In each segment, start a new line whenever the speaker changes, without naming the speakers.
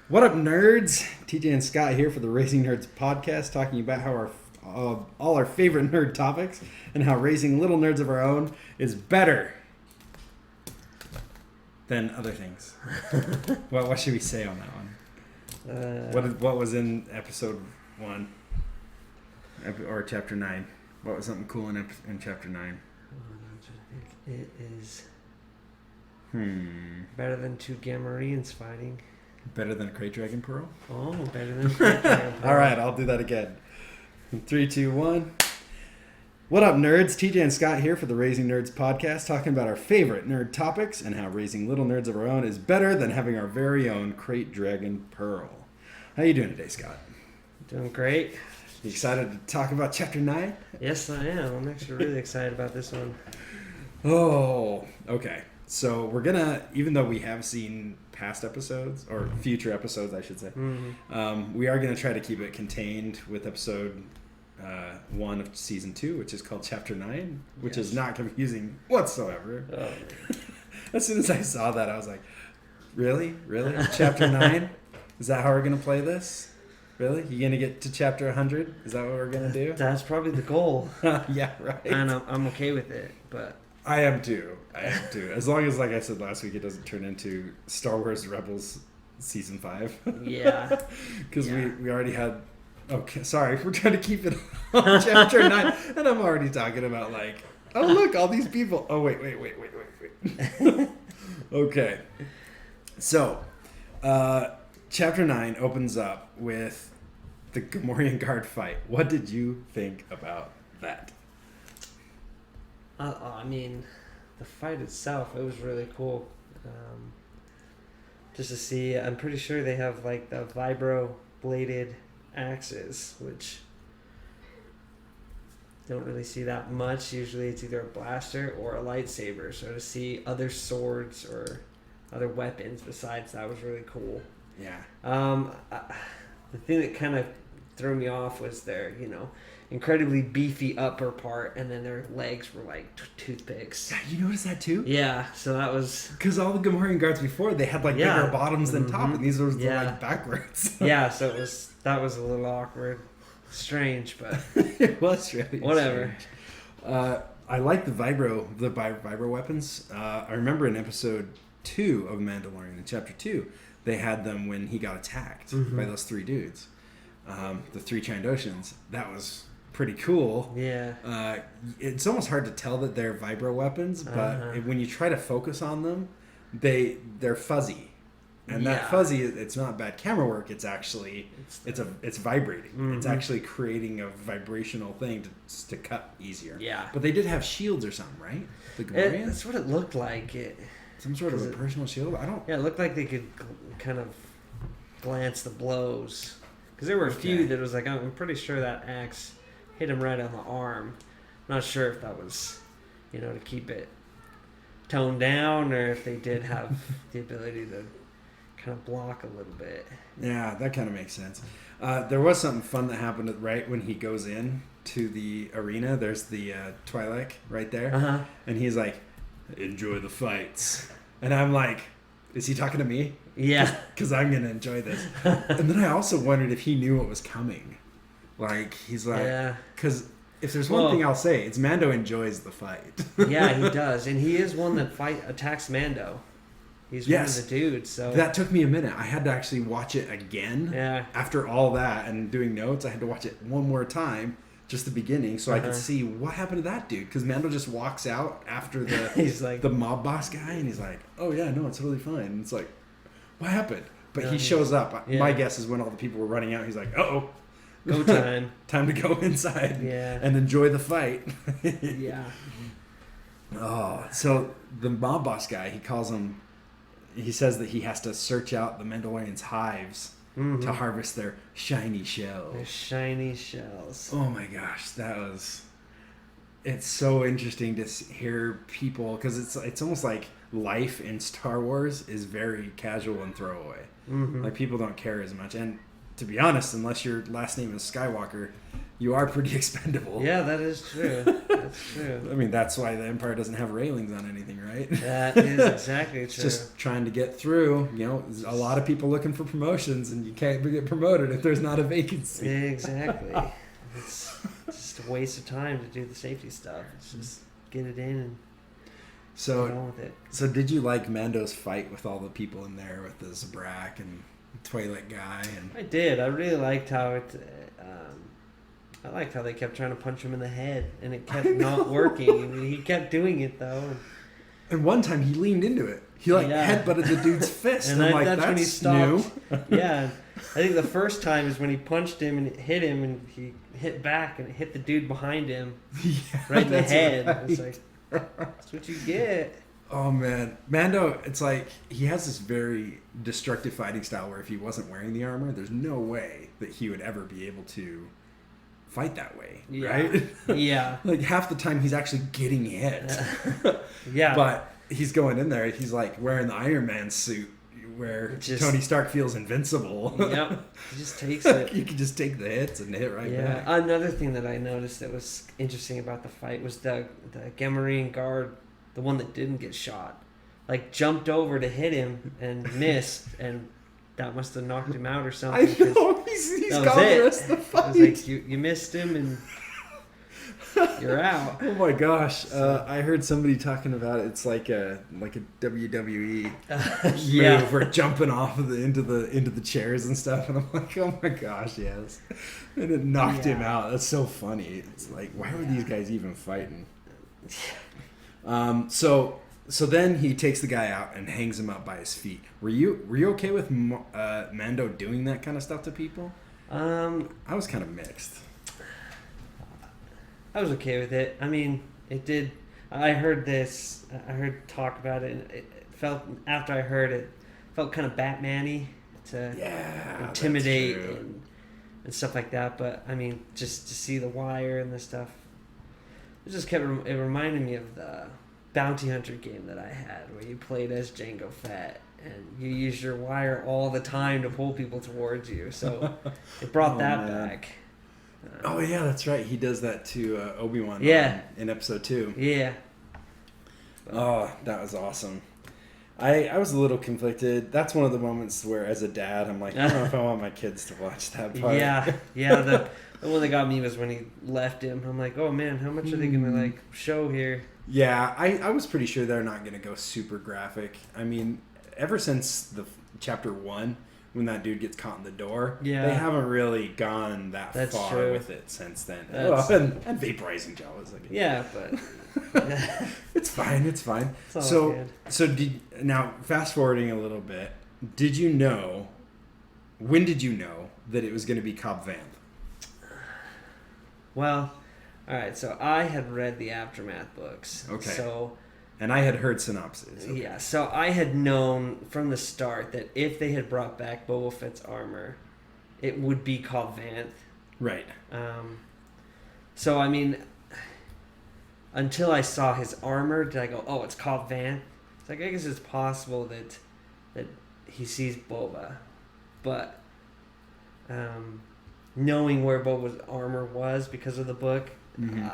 What up, nerds? TJ and Scott here for the Raising Nerds podcast, talking about how all our favorite nerd topics and how raising little nerds of our own is better than other things. What should we say on that one? What was in episode 1 or chapter 9? What was something cool in chapter 9?
It is better than two Gamorreans fighting.
Better than a Crate Dragon Pearl?
Oh, better than a Crate Dragon Pearl.
All right, I'll do that again. 3, 2, 1. What up, nerds? TJ and Scott here for the Raising Nerds podcast, talking about our favorite nerd topics and how raising little nerds of our own is better than having our very own Crate Dragon Pearl. How you doing today, Scott?
Doing great.
You excited to talk about chapter 9?
Yes, I am. I'm actually really excited about this one.
Oh, okay. So we're gonna, even though we have seen past episodes, or future episodes, I should say, we are gonna try to keep it contained with episode 1 of season 2, which is called chapter 9, which is not confusing whatsoever.
Oh.
As soon as I saw that, I was like, really? Chapter 9? Is that how we're gonna play this? Really? You gonna get to chapter 100? Is that what we're gonna do?
That's probably the goal.
Yeah, right.
And I'm okay with it, but...
I am too. As long as, like I said last week, it doesn't turn into Star Wars Rebels Season 5.
Yeah.
Because we already had... Okay, sorry. We're trying to keep it on Chapter 9. And I'm already talking about, like, oh, look, all these people. Oh, wait. Okay. So, Chapter 9 opens up with the Gamorrean Guard fight. What did you think about that?
I mean, the fight itself, it was really cool. Just to see, I'm pretty sure they have like the vibro-bladed axes, which don't really see that much. Usually it's either a blaster or a lightsaber. So to see other swords or other weapons besides that was really cool.
Yeah.
The thing that kind of threw me off was their, incredibly beefy upper part, and then their legs were like toothpicks.
Yeah, you noticed that too?
Yeah, so that was...
Because all the Gamorrean guards before, they had like bigger bottoms than top, and these were like backwards.
Yeah, so that was a little awkward. Strange, but...
It was really
whatever.
Strange. I like the vibro weapons. I remember in episode 2 of Mandalorian, in chapter 2, they had them when he got attacked by those 3 dudes. The 3 Chandoshans. That was pretty cool.
Yeah.
It's almost hard to tell that they're vibro weapons, but when you try to focus on them, they're fuzzy. And that fuzzy, it's not bad camera work. It's actually it's vibrating. It's actually creating a vibrational thing to cut easier.
Yeah.
But they did have shields or something, right? The Gamorreans?
That's what it looked like.
Some sort of a personal shield.
Yeah, it looked like they could kind of glance the blows. Because there were a few that was like, I'm pretty sure that axe hit him right on the arm. Not sure if that was, to keep it toned down, or if they did have the ability to kind of block a little bit.
Yeah, that kind of makes sense. There was something fun that happened right when he goes in to the arena. There's the Twi'lek right there. And he's like, enjoy the fights. And I'm like, is he talking to me?
Yeah.
Because I'm going to enjoy this. And then I also wondered if he knew what was coming. Like, he's like... Yeah. Because if there's one thing I'll say, it's Mando enjoys the fight.
Yeah, he does. And he is one that attacks Mando. He's one of the dudes, so...
That took me a minute. I had to actually watch it again.
Yeah.
After all that and doing notes, I had to watch it one more time, just the beginning, so I could see what happened to that dude. Because Mando just walks out after the
he's like,
the mob boss guy, and he's like, oh yeah, no, it's totally fine. And it's like, what happened? But he shows up. Yeah. My guess is when all the people were running out, he's like, uh-oh.
Go time.
Time to go inside and enjoy the fight.
Yeah.
Oh, so the mob boss guy, he says that he has to search out the Mandalorians' hives to harvest their shiny shells.
Their shiny shells.
Oh my gosh, it's so interesting to hear people, because it's almost like life in Star Wars is very casual and throwaway. Like, people don't care as much. And to be honest, unless your last name is Skywalker, you are pretty expendable.
Yeah, that is true. That's true.
I mean, that's why the Empire doesn't have railings on anything, right?
That is exactly
It's
true.
just trying to get through. You know, there's a lot of people looking for promotions, and you can't get promoted if there's not a vacancy.
Exactly. It's just a waste of time to do the safety stuff. It's just get it in and get on with it.
So did you like Mando's fight with all the people in there with the Zabrak and Twi'lek guy? And
I did. I really liked how it. I liked how they kept trying to punch him in the head, and it kept not working. I mean, he kept doing it though.
And one time he leaned into it. He headbutted the dude's fist.
And
I'm like,
that's when he stopped.
New.
Yeah, I think the first time is when he punched him and it hit him, and he hit back and it hit the dude behind him right in the head. Right. It's like, that's what you get.
Oh man, Mando! It's like he has this very destructive fighting style where if he wasn't wearing the armor, there's no way that he would ever be able to fight that way, right?
Yeah.
Like half the time he's actually getting hit.
Yeah.
But he's going in there. He's like wearing the Iron Man suit where Tony Stark feels invincible.
Yep. He just takes it.
You can just take the hits and hit right back.
Another thing that I noticed that was interesting about the fight was the Gamorrean guard, the one that didn't get shot, like jumped over to hit him and missed, and that must have knocked him out or something.
I know, he's gone the rest of the fight.
It was like you missed him and you're out.
Oh my gosh! I heard somebody talking about it. It's like a WWE move. We're jumping off of into the chairs and stuff, and I'm like, oh my gosh, yes! And it knocked him out. That's so funny. It's like, why were these guys even fighting? So then he takes the guy out and hangs him up by his feet. Were you okay with Mando doing that kind of stuff to people? I was kind of mixed.
I was okay with it. I mean, it did. I heard talk about it, and it felt, after I heard it, felt kind of Batman-y to intimidate and stuff like that. But I mean, just to see the wire and the stuff, it just kept. It reminded me of the bounty hunter game that I had, where you played as Jango Fett and you used your wire all the time to pull people towards you. So it brought that back.
Oh yeah, that's right. He does that to Obi-Wan. In episode 2.
Yeah.
Oh, that was awesome. I was a little conflicted. That's one of the moments where, as a dad, I'm like, I don't know if I want my kids to watch that part.
Yeah. The one that got me was when he left him. I'm like, oh man, how much are they gonna show here?
Yeah, I was pretty sure they're not gonna go super graphic. I mean, ever since the chapter 1. When that dude gets caught in the door, they haven't really gone that far with it since then. And vaporizing Jawas.
But
it's fine. It's so now fast forwarding a little bit. Did you know? When did you know that it was going to be Cobb Vanth?
Well, all right. So I had read the Aftermath books.
Okay. And I had heard synopses.
Okay. Yeah, so I had known from the start that if they had brought back Boba Fett's armor, it would be Cobb Vanth.
Right.
So, I mean, until I saw his armor, did I go, oh, it's Cobb Vanth? It's like, I guess it's possible that he sees Boba. But knowing where Boba's armor was because of the book,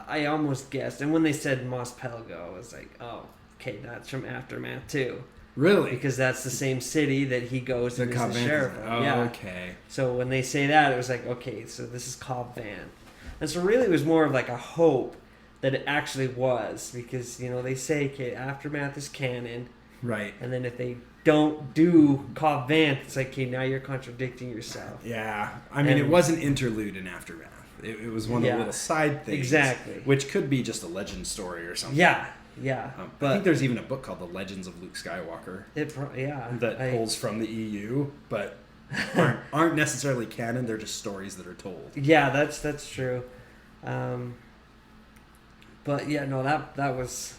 I almost guessed. And when they said Mos Pelgo, I was like, oh, okay, that's from Aftermath too.
Really?
Because that's the same city that he goes and is the sheriff of.
Oh, yeah. Okay.
So when they say that, it was like, okay, so this is Cobb Vanth. And so really it was more of like a hope that it actually was. Because, they say, okay, Aftermath is canon.
Right.
And then if they don't do Cobb Vanth, it's like, okay, now you're contradicting yourself.
Yeah. I mean, it was an interlude in Aftermath. It was one of the little side things.
Exactly.
Which could be just a legend story or something.
Yeah.
But I think there's even a book called The Legends of Luke Skywalker. That pulls from the EU, but aren't necessarily canon. They're just stories that are told.
Yeah, that's true. But yeah, no, that was...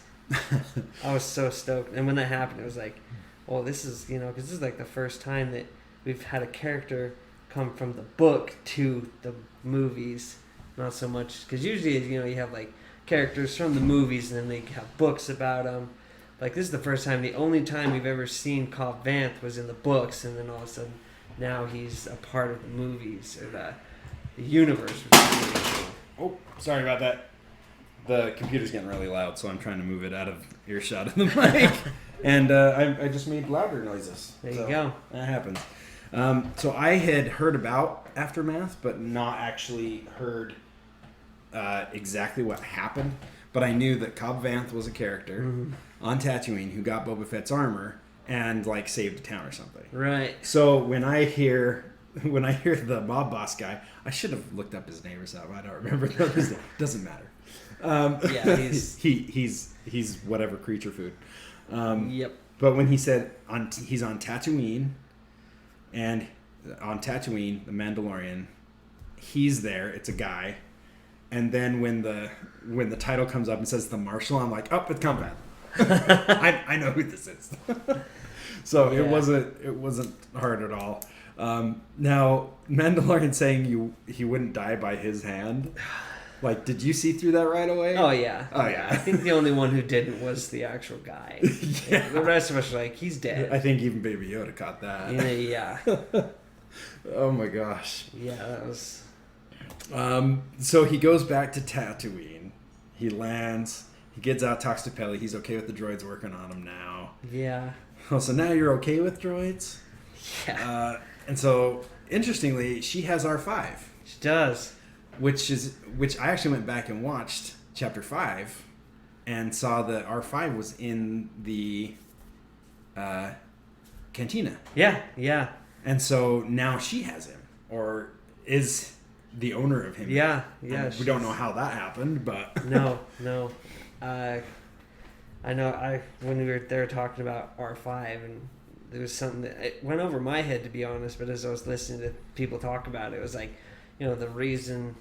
I was so stoked. And when that happened, it was like, well, this is, because this is like the first time that we've had a character come from the book to the movies, not so much because usually you have like characters from the movies and then they have books about them. Like this is the first time, the only time we've ever seen Cobb Vanth was in the books, and then all of a sudden now he's a part of the movies or the universe, which is really cool.
Oh, sorry about that. The computer's getting really loud, so I'm trying to move it out of earshot of the mic. And I just made louder noises.
There you go.
That happens. So I had heard about Aftermath, but not actually heard exactly what happened. But I knew that Cobb Vanth was a character on Tatooine who got Boba Fett's armor and like saved a town or something.
Right.
So when I hear the mob boss guy, I should have looked up his name or something. I don't remember his name. Doesn't matter.
Yeah,
he's whatever creature food.
Yep.
But when he said he's on Tatooine, and on Tatooine, the Mandalorian, he's there. It's a guy, and then when the title comes up and says the Marshal, I'm like, oh, it's Combat. I know who this is. So yeah. it wasn't hard at all. Now Mandalorian saying he wouldn't die by his hand. Like, did you see through that right away?
Oh yeah.
Oh yeah.
I think the only one who didn't was the actual guy. Yeah. The rest of us were like, he's dead.
I think even Baby Yoda caught that.
Yeah.
Oh my gosh.
Yeah, that was.
So he goes back to Tatooine. He lands. He gets out, talks to Peli. He's okay with the droids working on him now.
Yeah.
Oh, so now you're okay with droids?
Yeah.
And so, interestingly, she has R5.
She does.
Which I actually went back and watched Chapter 5 and saw that R5 was in the cantina.
Yeah.
And so now she has him, or is the owner of him.
Yeah.
We don't know how that happened, but...
No. I know when we were there talking about R5, and there was something that it went over my head, to be honest, but as I was listening to people talk about it, it was like, the reason,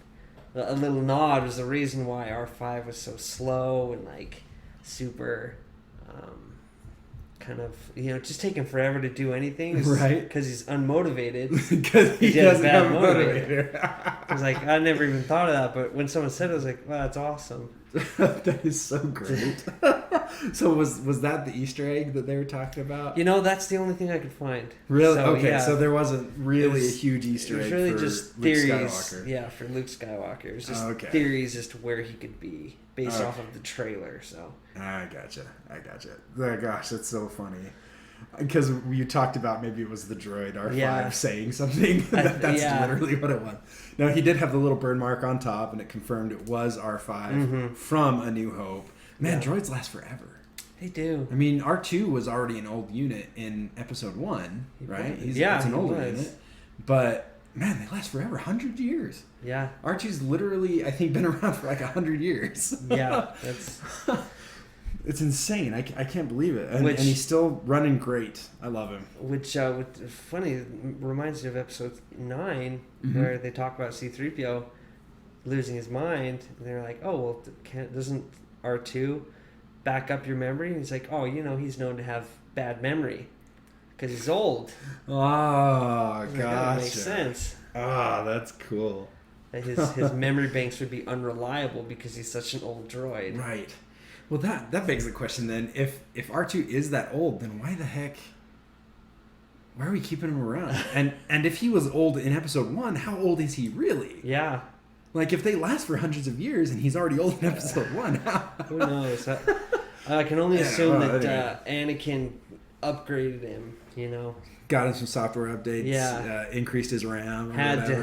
a little nod was the reason why R5 was so slow and like super kind of, just taking forever to do anything.
Right.
Because he's unmotivated.
Because he doesn't have a motivator.
I was like, I never even thought of that, but when someone said it, I was like, wow, that's awesome.
That is so great. So was that the Easter egg that they were talking about?
That's the only thing I could find.
Really?
So,
okay,
yeah.
So there wasn't really a huge Easter egg
really
for
just
Luke
theories.
Skywalker.
Yeah, for Luke Skywalker. It was just
Okay.
theories as to where he could be based off of the trailer. So
I gotcha. Oh, gosh, that's so funny. Because you talked about maybe it was the droid R5 saying something. That's literally what it was. No, he did have the little burn mark on top, and it confirmed it was R5 from A New Hope. Man, droids last forever.
They do.
I mean, R2 was already an old unit in Episode 1, right? It's an older unit. But, man, they last forever. 100 years.
Yeah.
R2's literally, I think, been around for like 100 years.
Yeah, that's...
It's insane. I can't believe it. And he's still running great. I love him. Which
funny, reminds me of Episode 9, where they talk about C-3PO losing his mind. And they're like, oh, well, doesn't R2 back up your memory? And he's like, oh, he's known to have bad memory because he's old.
Oh, gotcha.
That makes sense.
Ah, that's cool.
His memory banks would be unreliable because he's such an old droid.
Right. Well, that begs the question then. If R2 is that old, then why are we keeping him around? And if he was old in Episode 1, how old is he really?
Yeah.
Like, if they last for hundreds of years and he's already old in Episode 1, how?
Who knows? I can only assume that Anakin upgraded him,
Got him some software updates.
Yeah.
Increased his RAM.
Had to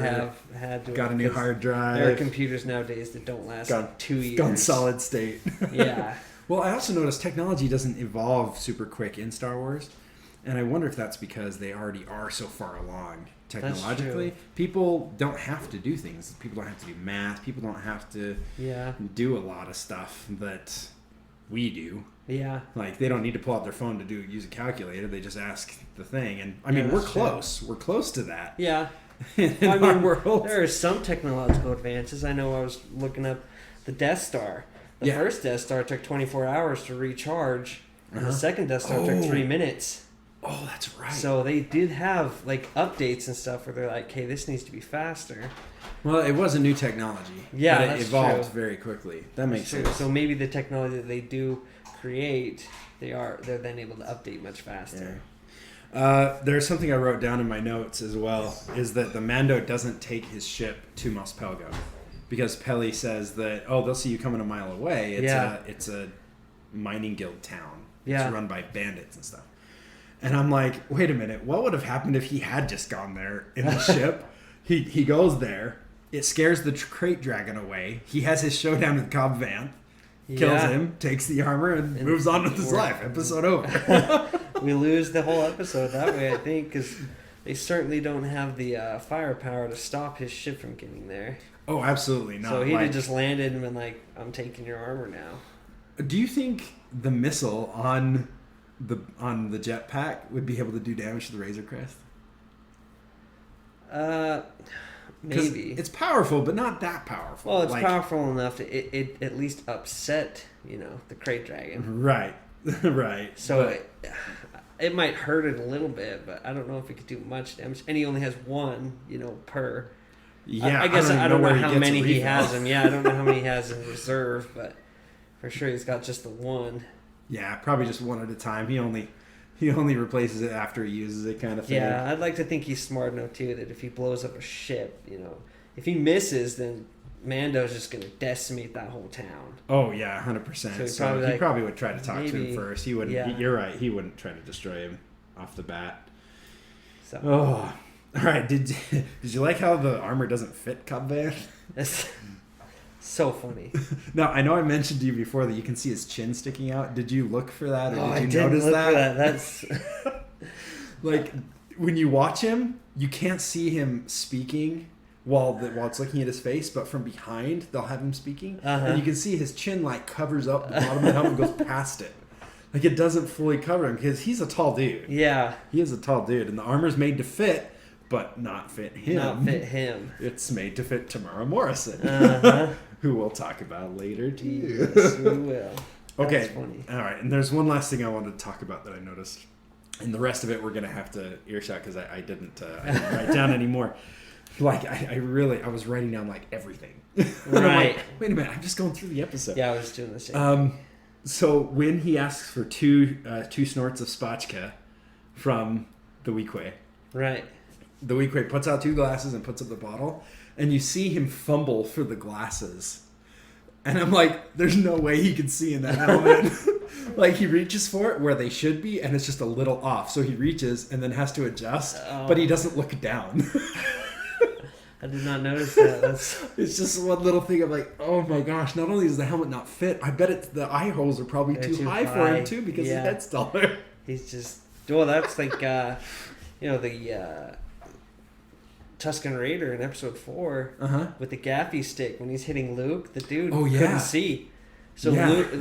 have.
Got a new hard drive.
There are computers nowadays that don't last 2 years.
Gone solid state.
Yeah.
Well, I also noticed technology doesn't evolve super quick in Star Wars. And I wonder if that's because they already are so far along technologically. People don't have to do things. People don't have to do math. People don't have to do a lot of stuff that we do.
Yeah.
Like, they don't need to pull out their phone to use a calculator. They just ask the thing. And, I mean, we're close. True. We're close to that.
Yeah.
in our world.
There are some technological advances. I know I was looking up the Death Star. The first Death Star took 24 hours to recharge. And the second Death Star took 3 minutes.
Oh, that's right.
So they did have, like, updates and stuff where they're like, hey, this needs to be faster.
Well, it was a new technology.
Yeah,
but it
that's
evolved
true.
very quickly. That makes sense.
So maybe the technology that they do create, they're then able to update much faster.
Yeah. There's something I wrote down in my notes as well, is that the Mando doesn't take his ship to Mos Pelgo. because Pelly says that, oh, they'll see you coming a mile away. It's a mining guild town.
Yeah.
It's run by bandits and stuff. And I'm like, wait a minute, what would have happened if he had just gone there in the ship? He goes there. It scares the crate dragon away. He has his showdown with Cobb Vanth. Kills him, takes the armor, and moves on with his life. Episode over.
We lose the whole episode that way, I think, because they certainly don't have the firepower to stop his ship from getting there.
Oh, absolutely not.
So he'd have just landed and been like, I'm taking your armor now.
Do you think the missile on the jetpack would be able to do damage to the Razor Crest?
Maybe.
It's powerful, but not that powerful.
Well, it's powerful enough to it at least upset, the crate dragon.
Right. Right.
So it might hurt it a little bit, but I don't know if it could do much damage. And he only has one, per.
Yeah,
I guess I don't know how many he has him. Yeah, I don't know how many he has in reserve, but for sure he's got just the one.
Yeah, probably just one at a time. He only replaces it after he uses it, kind of thing.
Yeah, I'd like to think he's smart enough too that if he blows up a ship, if he misses, then Mando's just going to decimate that whole town.
Oh yeah, 100%. So he probably would try to talk to him first. He wouldn't.
Yeah.
You're right. He wouldn't try to destroy him off the bat.
So.
Oh, all right. Did you like how the armor doesn't fit Cobb Vanth?
That's so funny.
Now, I know I mentioned to you before that you can see his chin sticking out. Did you look for that, or
I
did you
didn't
notice
look
that?
for that. That's
like when you watch him, you can't see him speaking while it's looking at his face, but from behind they'll have him speaking, and you can see his chin covers up the bottom of the helmet and goes past it. Like it doesn't fully cover him because he's a tall dude.
Yeah,
he is a tall dude, and the armor's made to fit, but not fit him.
Not fit him.
It's made to fit Tamara Morrison, who we'll talk about later too.
Yes, we will.
Okay,
That's funny.
All right, and there's one last thing I wanted to talk about that I noticed, and the rest of it we're gonna have to earshot because I didn't write down anymore. I was writing down everything.
Right.
I'm like, wait a minute, I'm just going through the episode.
Yeah, I was doing the same.
So when he asks for two snorts of spotchka from the Weequay,
right,
the Weequay puts out 2 glasses and puts up the bottle, and you see him fumble for the glasses, and I'm like, there's no way he can see in that helmet. He reaches for it where they should be, and it's just a little off. So he reaches and then has to adjust, but he doesn't look down.
I did not notice that.
It's just one little thing. I'm like, oh my gosh! Not only does the helmet not fit, I bet the eye holes are probably too high for him too because his head's taller.
He's just that's like the Tusken Raider in episode 4 with the gaffy stick when he's hitting Luke. The dude couldn't see, so Luke,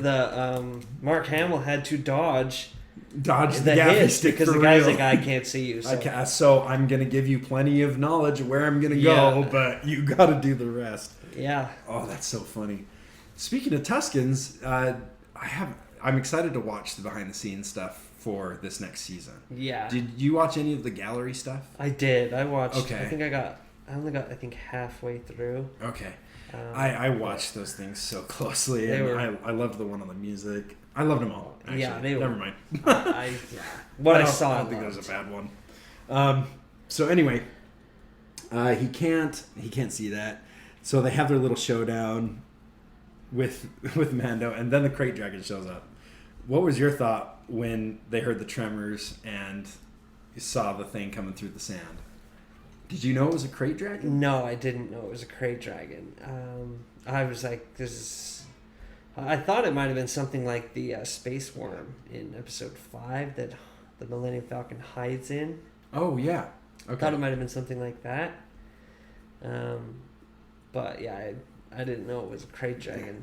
Mark Hamill had to dodge
the gaffy stick
because the guy's like, I can't see you.
So I'm gonna give you plenty of knowledge of where I'm gonna go, but you got to do the rest.
Yeah.
Oh, that's so funny. Speaking of Tuskens, I'm excited to watch the behind the scenes stuff for this next season.
Yeah.
Did you watch any of the gallery stuff?
I did. I watched.
Okay.
I only got halfway through.
Okay. I watched those things so closely, and I loved the one on the music. I loved them all. Actually.
Yeah, they were.
Never mind.
I saw.
I don't think there was a bad one. So anyway, he can't see that. So they have their little showdown with Mando, and then the crate dragon shows up. What was your thought when they heard the tremors and you saw the thing coming through the sand? Did you know it was a crate dragon?
No, I didn't know it was a crate dragon. I was like, this is... I thought it might have been something like the space worm in episode 5 that the Millennium Falcon hides in.
Oh, yeah. Okay.
I thought it might have been something like that. But yeah, I didn't know it was a crate dragon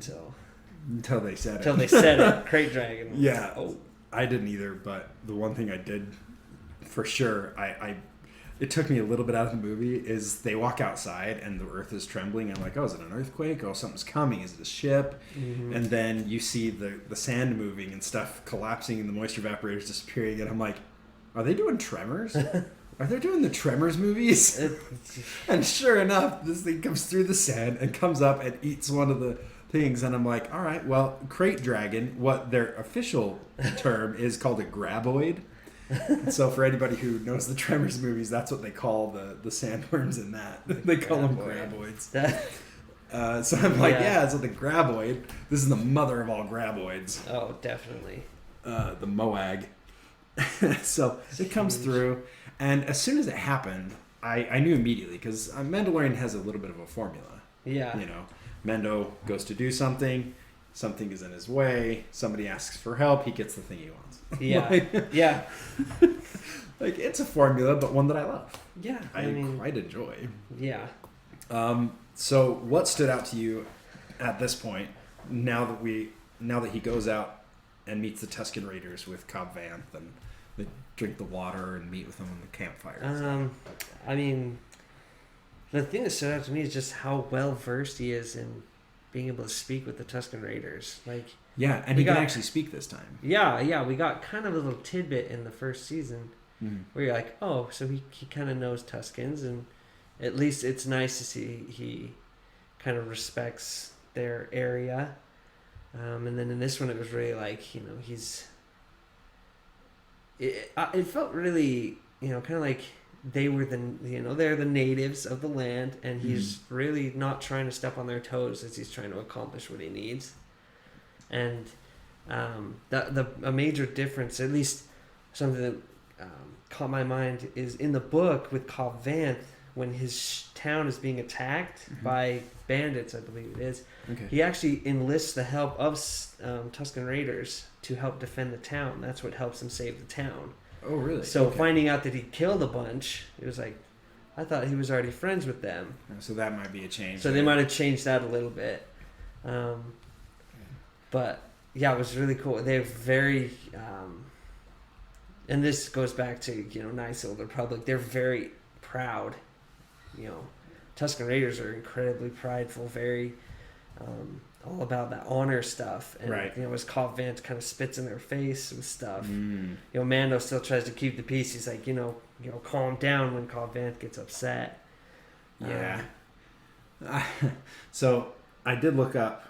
until
they said it.
Until they said it, crate dragon.
Yeah. Oh. I didn't either, but the one thing I did for sure, it took me a little bit out of the movie, is they walk outside and the earth is trembling. I'm like, oh, is it an earthquake? Oh, something's coming. Is it a ship? Mm-hmm. And then you see the sand moving and stuff collapsing and the moisture evaporators disappearing. And I'm like, are they doing Tremors? Are they doing the Tremors movies? And sure enough, this thing comes through the sand and comes up and eats one of the things. And I'm like, all right, well, crate dragon, what their official term is called a graboid. So for anybody who knows the Tremors movies, that's what they call the sandworms in that. They call them graboids. So I'm like, yeah, so the graboid. This is the mother of all graboids.
Oh, definitely.
The Moag. So it comes through, and as soon as it happened, I knew immediately, because Mandalorian has a little bit of a formula.
Yeah.
You know, Mendo goes to do something is in his way, somebody asks for help, he gets the thing he wants.
Yeah. Yeah.
Like, it's a formula, but one that I love.
Yeah.
I mean, quite enjoy.
Yeah.
So what stood out to you at this point, now that he goes out and meets the Tusken Raiders with Cobb Vanth, and they drink the water and meet with them on the campfire?
I mean, the thing that stood out to me is just how well versed he is in being able to speak with the Tusken Raiders. Like,
yeah, and he can actually speak this time.
Yeah, we got kind of a little tidbit in the first season where you're like, oh, so he kind of knows Tuskens, and at least it's nice to see he kind of respects their area. And then in this one, it was really like, you know, it felt really, you know, kind of like they were they're the natives of the land, and he's really not trying to step on their toes as he's trying to accomplish what he needs. And a major difference, at least something that caught my mind, is in the book with Cobb Vanth, when his town is being attacked by bandits, I believe it is. Okay. He actually enlists the help of Tusken Raiders to help defend the town. That's what helps him save the town.
Oh, really?
So finding out that he killed a bunch, it was like, I thought he was already friends with them.
So that might be a change.
So they might have changed that a little bit. But yeah, it was really cool. They're very, and this goes back to, you know, Knights of the Old Republic. They're very proud. You know, Tusken Raiders are incredibly prideful, very all about that honor stuff. And, you know, as Cobb Vanth kind of spits in their face with stuff. You know, Mando still tries to keep the peace. He's like, you know, calm down when Cobb Vanth gets upset.
Yeah. So I did look up,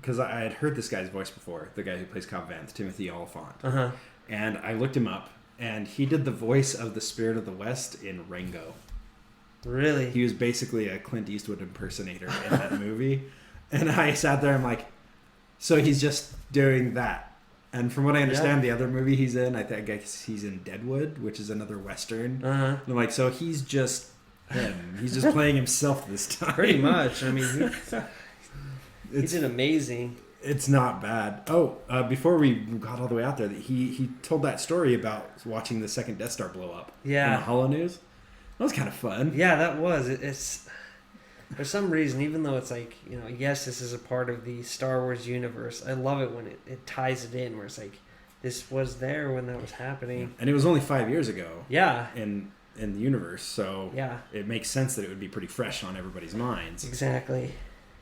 because I had heard this guy's voice before, the guy who plays Cobb Vanth, Timothy Oliphant. And I looked him up, and he did the voice of the Spirit of the West in Rango.
Really?
He was basically a Clint Eastwood impersonator in that movie. And I sat there, I'm like, so he's just doing that. And from what I understand, the other movie he's in, I guess he's in Deadwood, which is another Western. And I'm like, so he's just him. He's just playing himself this time.
Pretty much. I mean, he did amazing.
It's not bad. Oh, before we got all the way out there, he told that story about watching the second Death Star blow up.
Yeah.
On the Holo News. That was kind of fun.
Yeah, that was. It's for some reason, even though it's like, you know, yes, this is a part of the Star Wars universe, I love it when it ties it in, where it's like, this was there when that was happening.
And it was only 5 years ago.
Yeah.
In the universe, so
yeah, it
makes sense that it would be pretty fresh on everybody's minds.
Exactly.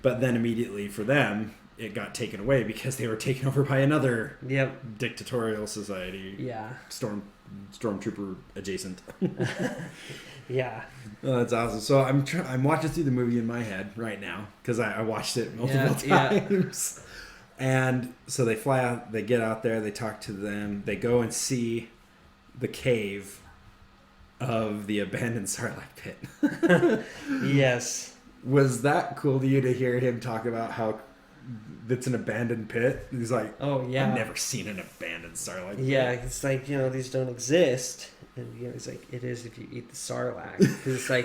But then immediately for them, it got taken away because they were taken over by another dictatorial society.
Yeah.
Stormtrooper adjacent.
Yeah.
Oh, that's awesome. So I'm watching through the movie in my head right now, because I watched it multiple times. And so they fly out, they get out there, they talk to them, they go and see the cave of the abandoned Sarlacc pit.
Yes.
Was that cool to you to hear him talk about how it's an abandoned pit? He's like,
oh yeah,
I've never seen an abandoned Sarlacc pit.
Yeah, it's like, you know, these don't exist. And you know, he's like, it is if you eat the Sarlacc. Because it's like,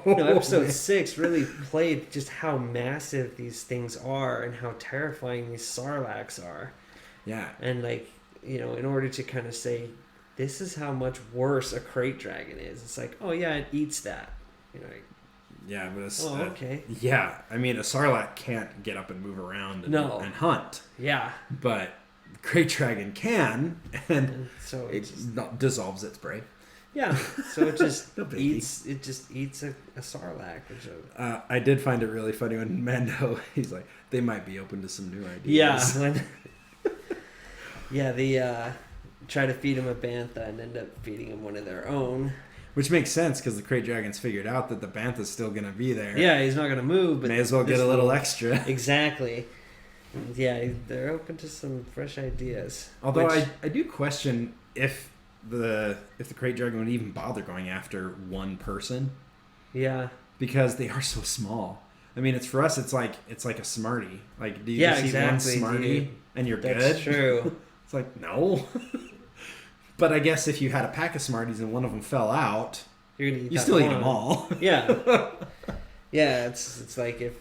you know, episode 6 really played just how massive these things are and how terrifying these Sarlaccs are.
Yeah.
And like, you know, in order to kind of say, this is how much worse a crate dragon is. It's like, oh yeah, it eats that. You know.
Yeah, but it's,
okay.
Yeah, I mean, a Sarlacc can't get up and move around and hunt.
Yeah.
But crate dragon can, and
so
it dissolves its prey.
Yeah, so it just eats. It just eats a Sarlacc.
I did find it really funny when Mando, he's like, they might be open to some new ideas.
Yeah, they try to feed him a bantha and end up feeding him one of their own.
Which makes sense, because the crate dragon's figured out that the bantha's still going to be there.
Yeah, he's not going to move. But
may as well get a little extra.
Exactly. Yeah, they're open to some fresh ideas.
Although I do question if the crate dragon would even bother going after one person.
Yeah.
Because they are so small. I mean, it's for us. It's like a Smartie. Like, do you
Yeah,
just eat one
exactly,
Smartie
dude.
and you're
That's
good?
true.
It's like, no. But I guess if you had a pack of Smarties and one of them fell out,
You're gonna eat
you
that
still eat
one.
them all.
Yeah. Yeah, it's like if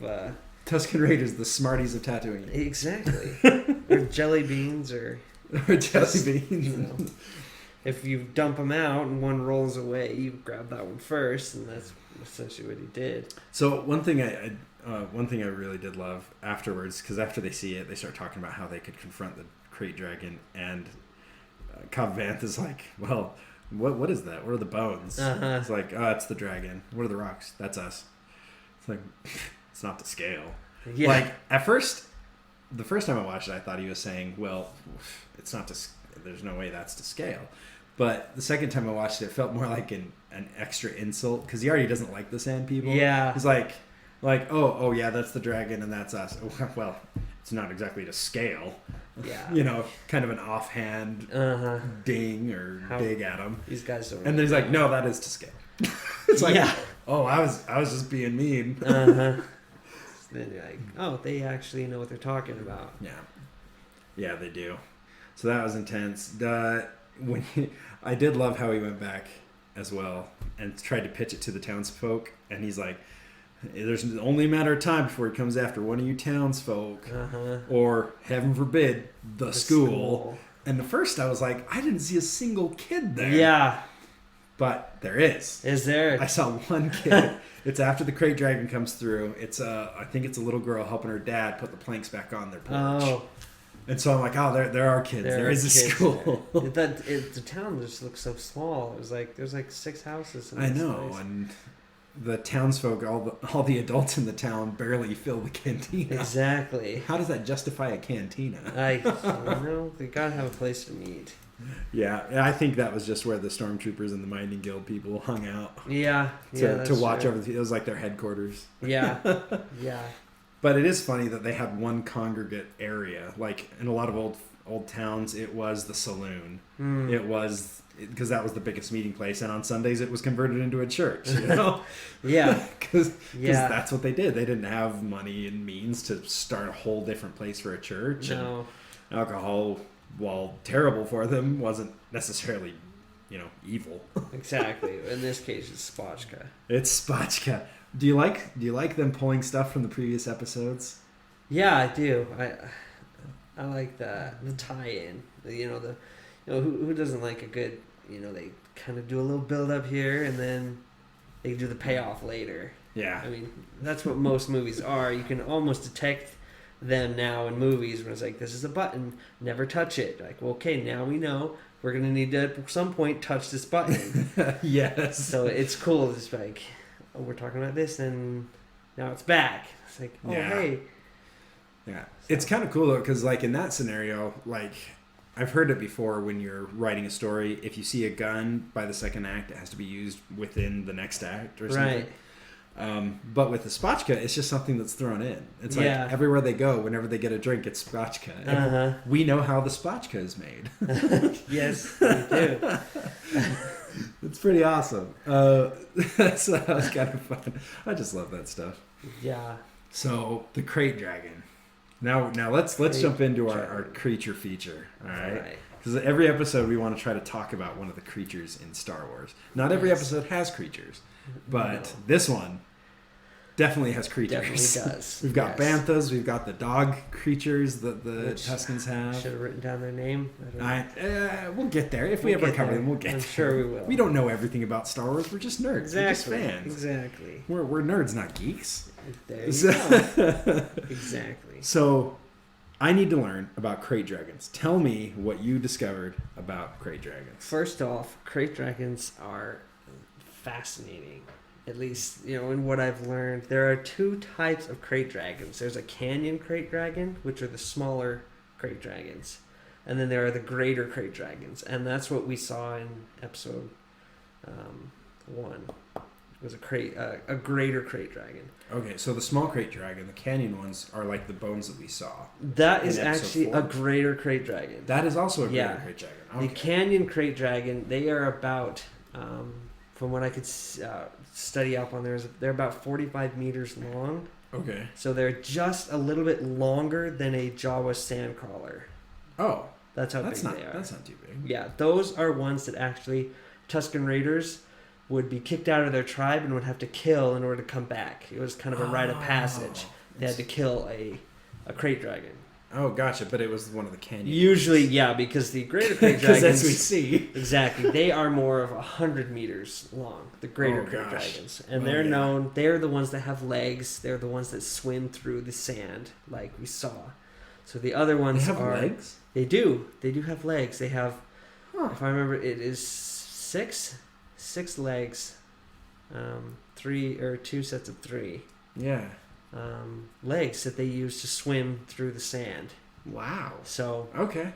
Tusken Raiders, the Smarties of Tatooine.
exactly. Or jelly beans or
Or jelly beans.
you know, if you dump them out and one rolls away, you grab that one first, and that's essentially what he did.
So one thing I really did love afterwards, because after they see it, they start talking about how they could confront the Krayt Dragon, and Cobb Vanth is like, well, what is that? What are the bones?
Uh-huh.
It's like, oh, it's the dragon. What are the rocks? That's us. It's like, it's not to scale.
Yeah.
Like, at first, the first time I watched it, I thought he was saying, well, it's not to, there's no way that's to scale. But the second time I watched it, it felt more like an extra insult, because he already doesn't like the sand people.
Yeah.
He's like, oh yeah, that's the dragon and that's us. Well, it's not exactly to scale.
Yeah.
You know, kind of an offhand
Uh-huh.
ding or dig at him.
These guys don't.
And then he's like, no, that is to scale. It's like,
yeah.
oh, I was just being mean.
Uh-huh. Then you're like, oh, they actually know what they're talking about.
Yeah, they do. So that was intense. I did love how he went back as well and tried to pitch it to the townsfolk, and he's like, there's only a matter of time before he comes after one of you townsfolk, or heaven forbid, the school. And at first I was like, I didn't see a single kid there.
Yeah.
But there is.
Is there?
I saw one kid. It's after the Krayt Dragon comes through. It's I think it's a little girl helping her dad put the planks back on their porch.
Oh.
And so I'm like, oh, there are kids. There is a school.
The town just looks so small. It was like there's like 6 houses.
I know, place. And the townsfolk, all the adults in the town barely fill the cantina.
Exactly.
How does that justify a cantina?
I don't know. They gotta have a place to meet.
Yeah, I think that was just where the stormtroopers and the Minding Guild people hung out.
Yeah,
to watch over. It was like their headquarters.
Yeah, yeah.
But it is funny that they had one congregate area. Like in a lot of old towns, it was the saloon. It was because that was the biggest meeting place, and on Sundays it was converted into a church. You know,
yeah,
because that's what they did. They didn't have money and means to start a whole different place for a church.
No,
and alcohol, while terrible for them, wasn't necessarily, evil.
Exactly. In this case, it's spotchka.
It's spotchka. Do you like them pulling stuff from the previous episodes?
Yeah, I do. I like the tie-in. Who doesn't like a good, they kind of do a little build up here and then they do the payoff later.
Yeah.
I mean, that's what most movies are. You can almost detect them now in movies when it's like, this is a button, never touch it. Like, well, okay, now we know we're going to need to at some point touch this button.
Yes.
So it's cool. It's like, oh, we're talking about this and now it's back. It's like, oh,
yeah.
Hey.
Yeah. So. It's kind of cool though, because like in that scenario, like I've heard it before when you're writing a story, if you see a gun by the second act, it has to be used within the next act or something.
Right.
But with the spotchka, it's just something that's thrown in. It's like everywhere they go, whenever they get a drink, it's spotchka.
Uh-huh.
We know how the spotchka is made.
Yes, we do.
It's pretty awesome. So that was kind of fun. I just love that stuff.
Yeah.
So the Krayt Dragon. Now let's jump into our creature feature. All right. Because every episode we want to try to talk about one of the creatures in Star Wars. Not every episode has creatures, but this one definitely has creatures.
Definitely does.
We've got banthas. We've got the dog creatures that the Tuskens have.
Should have written down their name.
We'll get there. If we ever cover them, we'll get there.
I'm sure we will.
We don't know everything about Star Wars. We're just nerds.
Exactly.
We're just fans.
Exactly.
We're nerds, not geeks.
There you go. Exactly.
So I need to learn about Krayt Dragons. Tell me what you discovered about Krayt Dragons.
First off, Krayt Dragons are fascinating. At least, in what I've learned. There are 2 types of Krayt Dragons. There's a Canyon Krayt Dragon, which are the smaller Krayt Dragons. And then there are the greater Krayt Dragons. And that's what we saw in episode 1. It was a greater Krayt Dragon. Okay,
so the small Krayt Dragon, the Canyon ones, are like the bones that we saw.
That is actually a greater Krayt Dragon.
That is also a greater Krayt Dragon. Okay.
The Canyon Krayt Dragon, they are about, from what I could study up on, they're about 45 meters long.
Okay.
So they're just a little bit longer than a Jawa sandcrawler.
Oh.
That's how big
That's not,
they are.
That's not too big.
Yeah, those are ones that actually Tusken Raiders would be kicked out of their tribe and would have to kill in order to come back. It was kind of a rite of passage. They had to kill a crate dragon.
Oh, gotcha. But it was one of the canyon.
Usually, yeah, because the greater crate
Because
dragons...
as we see.
Exactly. They are more of 100 meters long, the greater crate dragons. And they're known... They're the ones that have legs. They're the ones that swim through the sand, like we saw. So the other ones
they have legs?
They do. They do have legs. They have... If I remember, it is six legs. 2 sets of 3.
Yeah.
Legs that they use to swim through the sand.
Wow.
So
okay,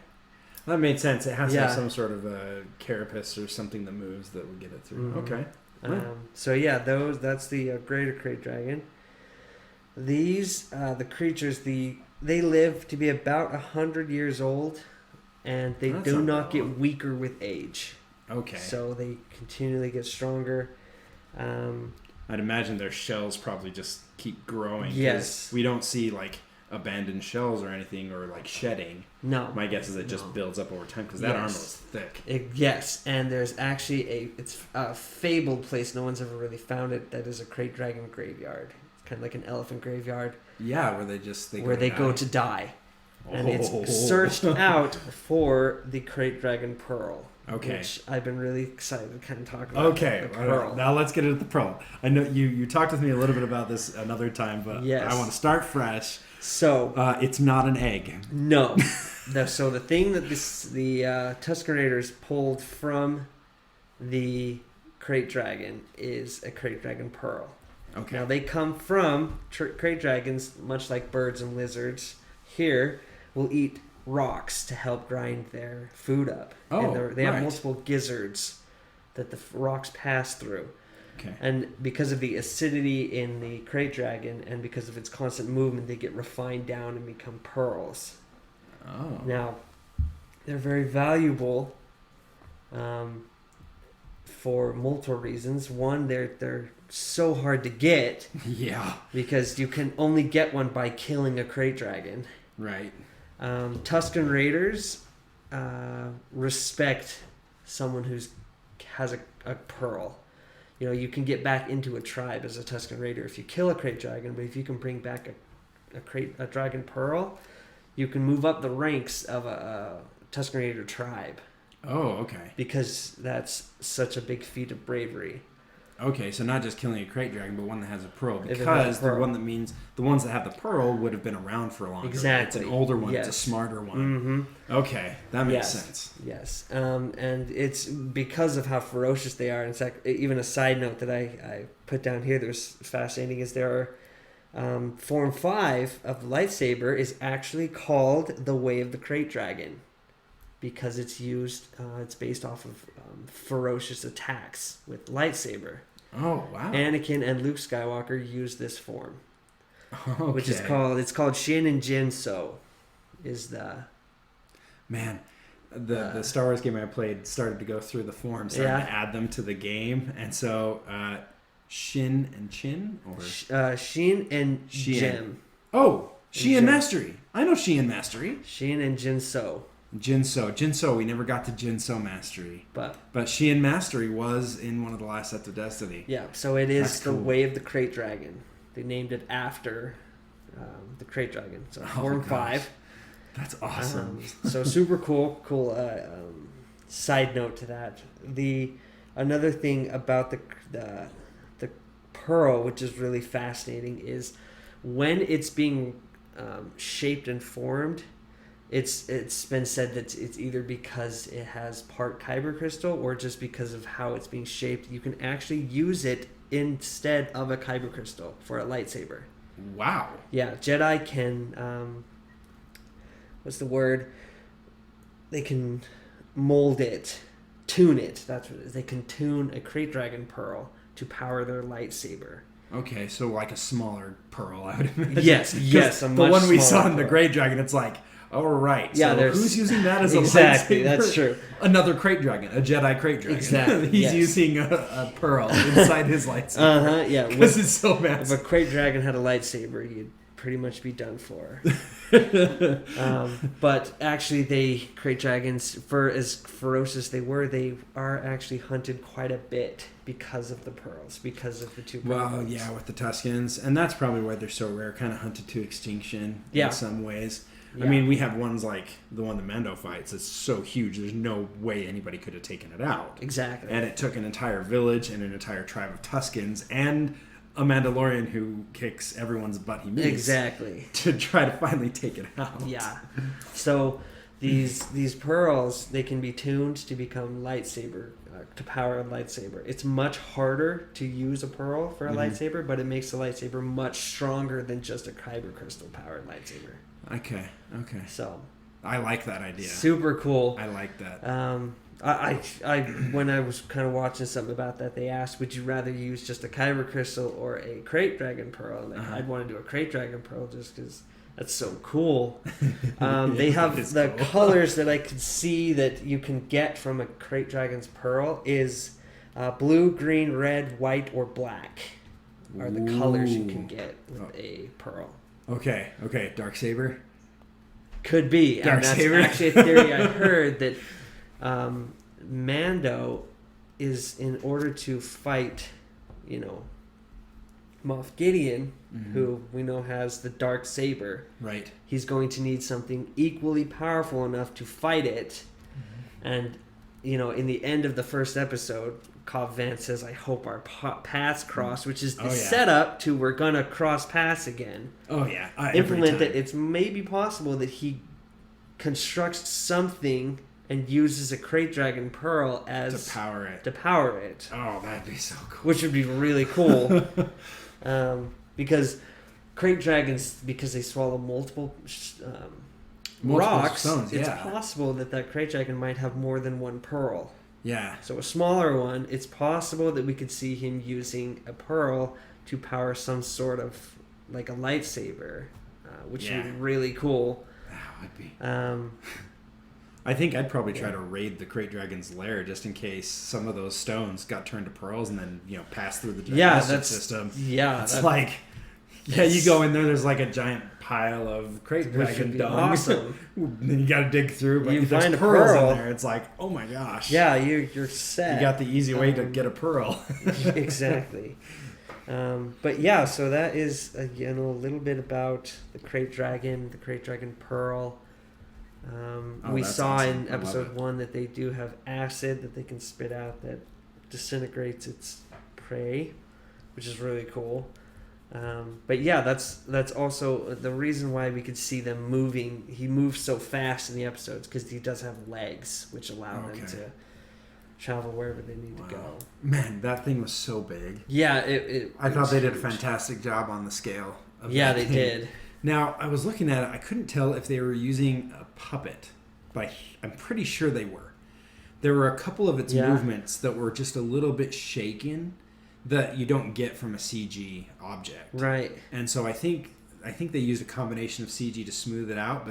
that made sense. It has to have some sort of a carapace or something that moves that would get it through. Mm-hmm. Okay.
So yeah, that's the greater crate dragon. These the creatures they live to be about 100 years old, and they do not get weaker with age.
Okay.
So they continually get stronger.
I'd imagine their shells probably just keep growing.
Yes.
We don't see like abandoned shells or anything or like shedding.
No.
My guess is it just builds up over time because that armor is thick.
Yes, and there's actually it's a fabled place. No one's ever really found it. That is a crate dragon graveyard. It's kind of like an elephant graveyard.
Yeah, where they
go to die. And it's searched out for the crate dragon pearl.
Okay.
Which I've been really excited to kind of talk about.
Okay. The pearl. Now let's get into the pearl. I know you talked with me a little bit about this another time, but I want to start fresh.
So
it's not an egg.
No. So the thing that the Tusken Raiders pulled from the crate dragon is a crate dragon pearl.
Okay.
Now they come from crate dragons, much like birds and lizards. Here, will eat rocks to help grind their food up.
Oh,
and they have multiple gizzards that the rocks pass through.
Okay.
And because of the acidity in the crate dragon and because of its constant movement, they get refined down and become pearls.
Oh.
Now, they're very valuable for multiple reasons. One, they're so hard to get.
Yeah.
Because you can only get one by killing a crate dragon.
Right.
Tusken Raiders respect someone who has a pearl. You know, you can get back into a tribe as a Tusken Raider if you kill a crate dragon, but if you can bring back a dragon pearl, you can move up the ranks of a Tusken Raider tribe.
Oh, okay.
Because that's such a big feat of bravery.
Okay, so not just killing a crate dragon, but one that has a pearl. Because the ones that have the pearl would have been around for longer.
Exactly.
It's an older one. Yes. It's a smarter one. Mm-hmm. Okay, that makes sense. Yes.
And it's because of how ferocious they are. In fact, even a side note that I put down here that was fascinating is there are Form 5 of the lightsaber is actually called the Way of the Crate Dragon. Because it's based off of ferocious attacks with lightsaber.
Oh, wow.
Anakin and Luke Skywalker use this form.
Okay.
Which is called Shin and Jin So. Is the...
Man, the Star Wars game I played started to go through the forms. Started to add them to the game. And so, Shin and Chin? Or
Shin and Jim.
Oh, Shi and Mastery. I know Shi and Mastery.
Shin and Jin So.
Jinso. We never got to Jinso Mastery. But Sheehan Mastery was in one of the last sets of Destiny.
Yeah, so it is the Way of the Crate Dragon. They named it after the Crate Dragon. So Form 5.
That's awesome.
So super cool. Side note to that. Another thing about the pearl, which is really fascinating, is when it's being shaped and formed. It's been said that it's either because it has part kyber crystal or just because of how it's being shaped. You can actually use it instead of a kyber crystal for a lightsaber.
Wow.
Yeah, Jedi can... what's the word? They can mold it, tune it. That's what it is. They can tune a crate dragon pearl to power their lightsaber.
Okay, so like a smaller pearl, I would imagine.
Yes,
the one we saw in the Great Dragon, it's like, all right.
Yeah,
so who's using that as a
exactly,
lightsaber?
That's true.
Another Krayt Dragon, a Jedi Krayt Dragon.
Exactly.
He's using a pearl inside his lightsaber.
Yeah.
Because it's so massive.
If a Krayt Dragon had a lightsaber, you'd pretty much be done for. But actually, Krayt Dragons, for as ferocious they are actually hunted quite a bit because of the pearls, because of the two pearls.
Well, yeah, with the Tuscans, and that's probably why they're so rare, kind of hunted to extinction in some ways. Yeah. I mean, we have ones like the one the Mando fights. It's so huge. There's no way anybody could have taken it out.
Exactly.
And it took an entire village and an entire tribe of Tuscans and a Mandalorian who kicks everyone's butt he meets.
Exactly.
To try to finally take it out.
Yeah. So these pearls, they can be tuned to become lightsaber, to power a lightsaber. It's much harder to use a pearl for a lightsaber, but it makes the lightsaber much stronger than just a kyber crystal powered lightsaber.
Okay.
So
I like that idea.
Super cool.
I like that.
I when I was kind of watching something about that, they asked, would you rather use just a kyber crystal or a Krayt Dragon pearl? And I'd want to do a Krayt Dragon pearl just because that's so cool. They have the cool colors that I could see that you can get from a Krayt Dragon's pearl is blue, green, red, white, or black are the colors you can get with a pearl.
Okay. Darksaber?
Could be. And that's actually a theory I heard that Mando is, in order to fight, Moff Gideon, who we know has the dark saber.
Right.
He's going to need something equally powerful enough to fight it. And, in the end of the first episode, Cobb Vanth says, I hope our paths cross, which is the setup to we're going to cross paths again.
Oh, yeah.
Implement that it's maybe possible that he constructs something and uses a Krayt Dragon pearl as
to power it. Oh, that'd be so cool.
Which would be really cool. Because Krayt Dragons, because they swallow multiple rocks,
stones,
it's possible that Krayt Dragon might have more than one pearl.
Yeah.
So a smaller one, it's possible that we could see him using a pearl to power some sort of like a lightsaber, which would be really cool.
That would be. I think I'd probably try to raid the Krayt Dragon's lair just in case some of those stones got turned to pearls and then pass through the digestive system.
Yeah,
it's like you go in there's like a giant pile of Krayt Dragon dung.
Awesome.
Then you got to dig through, but
you
there's
find
pearls
a pearl
in there. It's like, oh my gosh.
Yeah, you're set.
You got the easy way to get a pearl.
Exactly. But yeah, so that is a little bit about the Krayt Dragon pearl. We saw in episode 1 that they do have acid that they can spit out that disintegrates its prey, which is really cool. But yeah, that's also the reason why we could see them moving. He moves so fast in the episodes because he does have legs, which allow them to travel wherever they need to go.
Man, that thing was so big.
Yeah,
I thought they did a fantastic job on the scale.
They did.
Now, I was looking at it. I couldn't tell if they were using a puppet, but I'm pretty sure they were. There were a couple of its movements that were just a little bit shaken that you don't get from a CG object.
Right.
And so I think they used a combination of CG to smooth it out,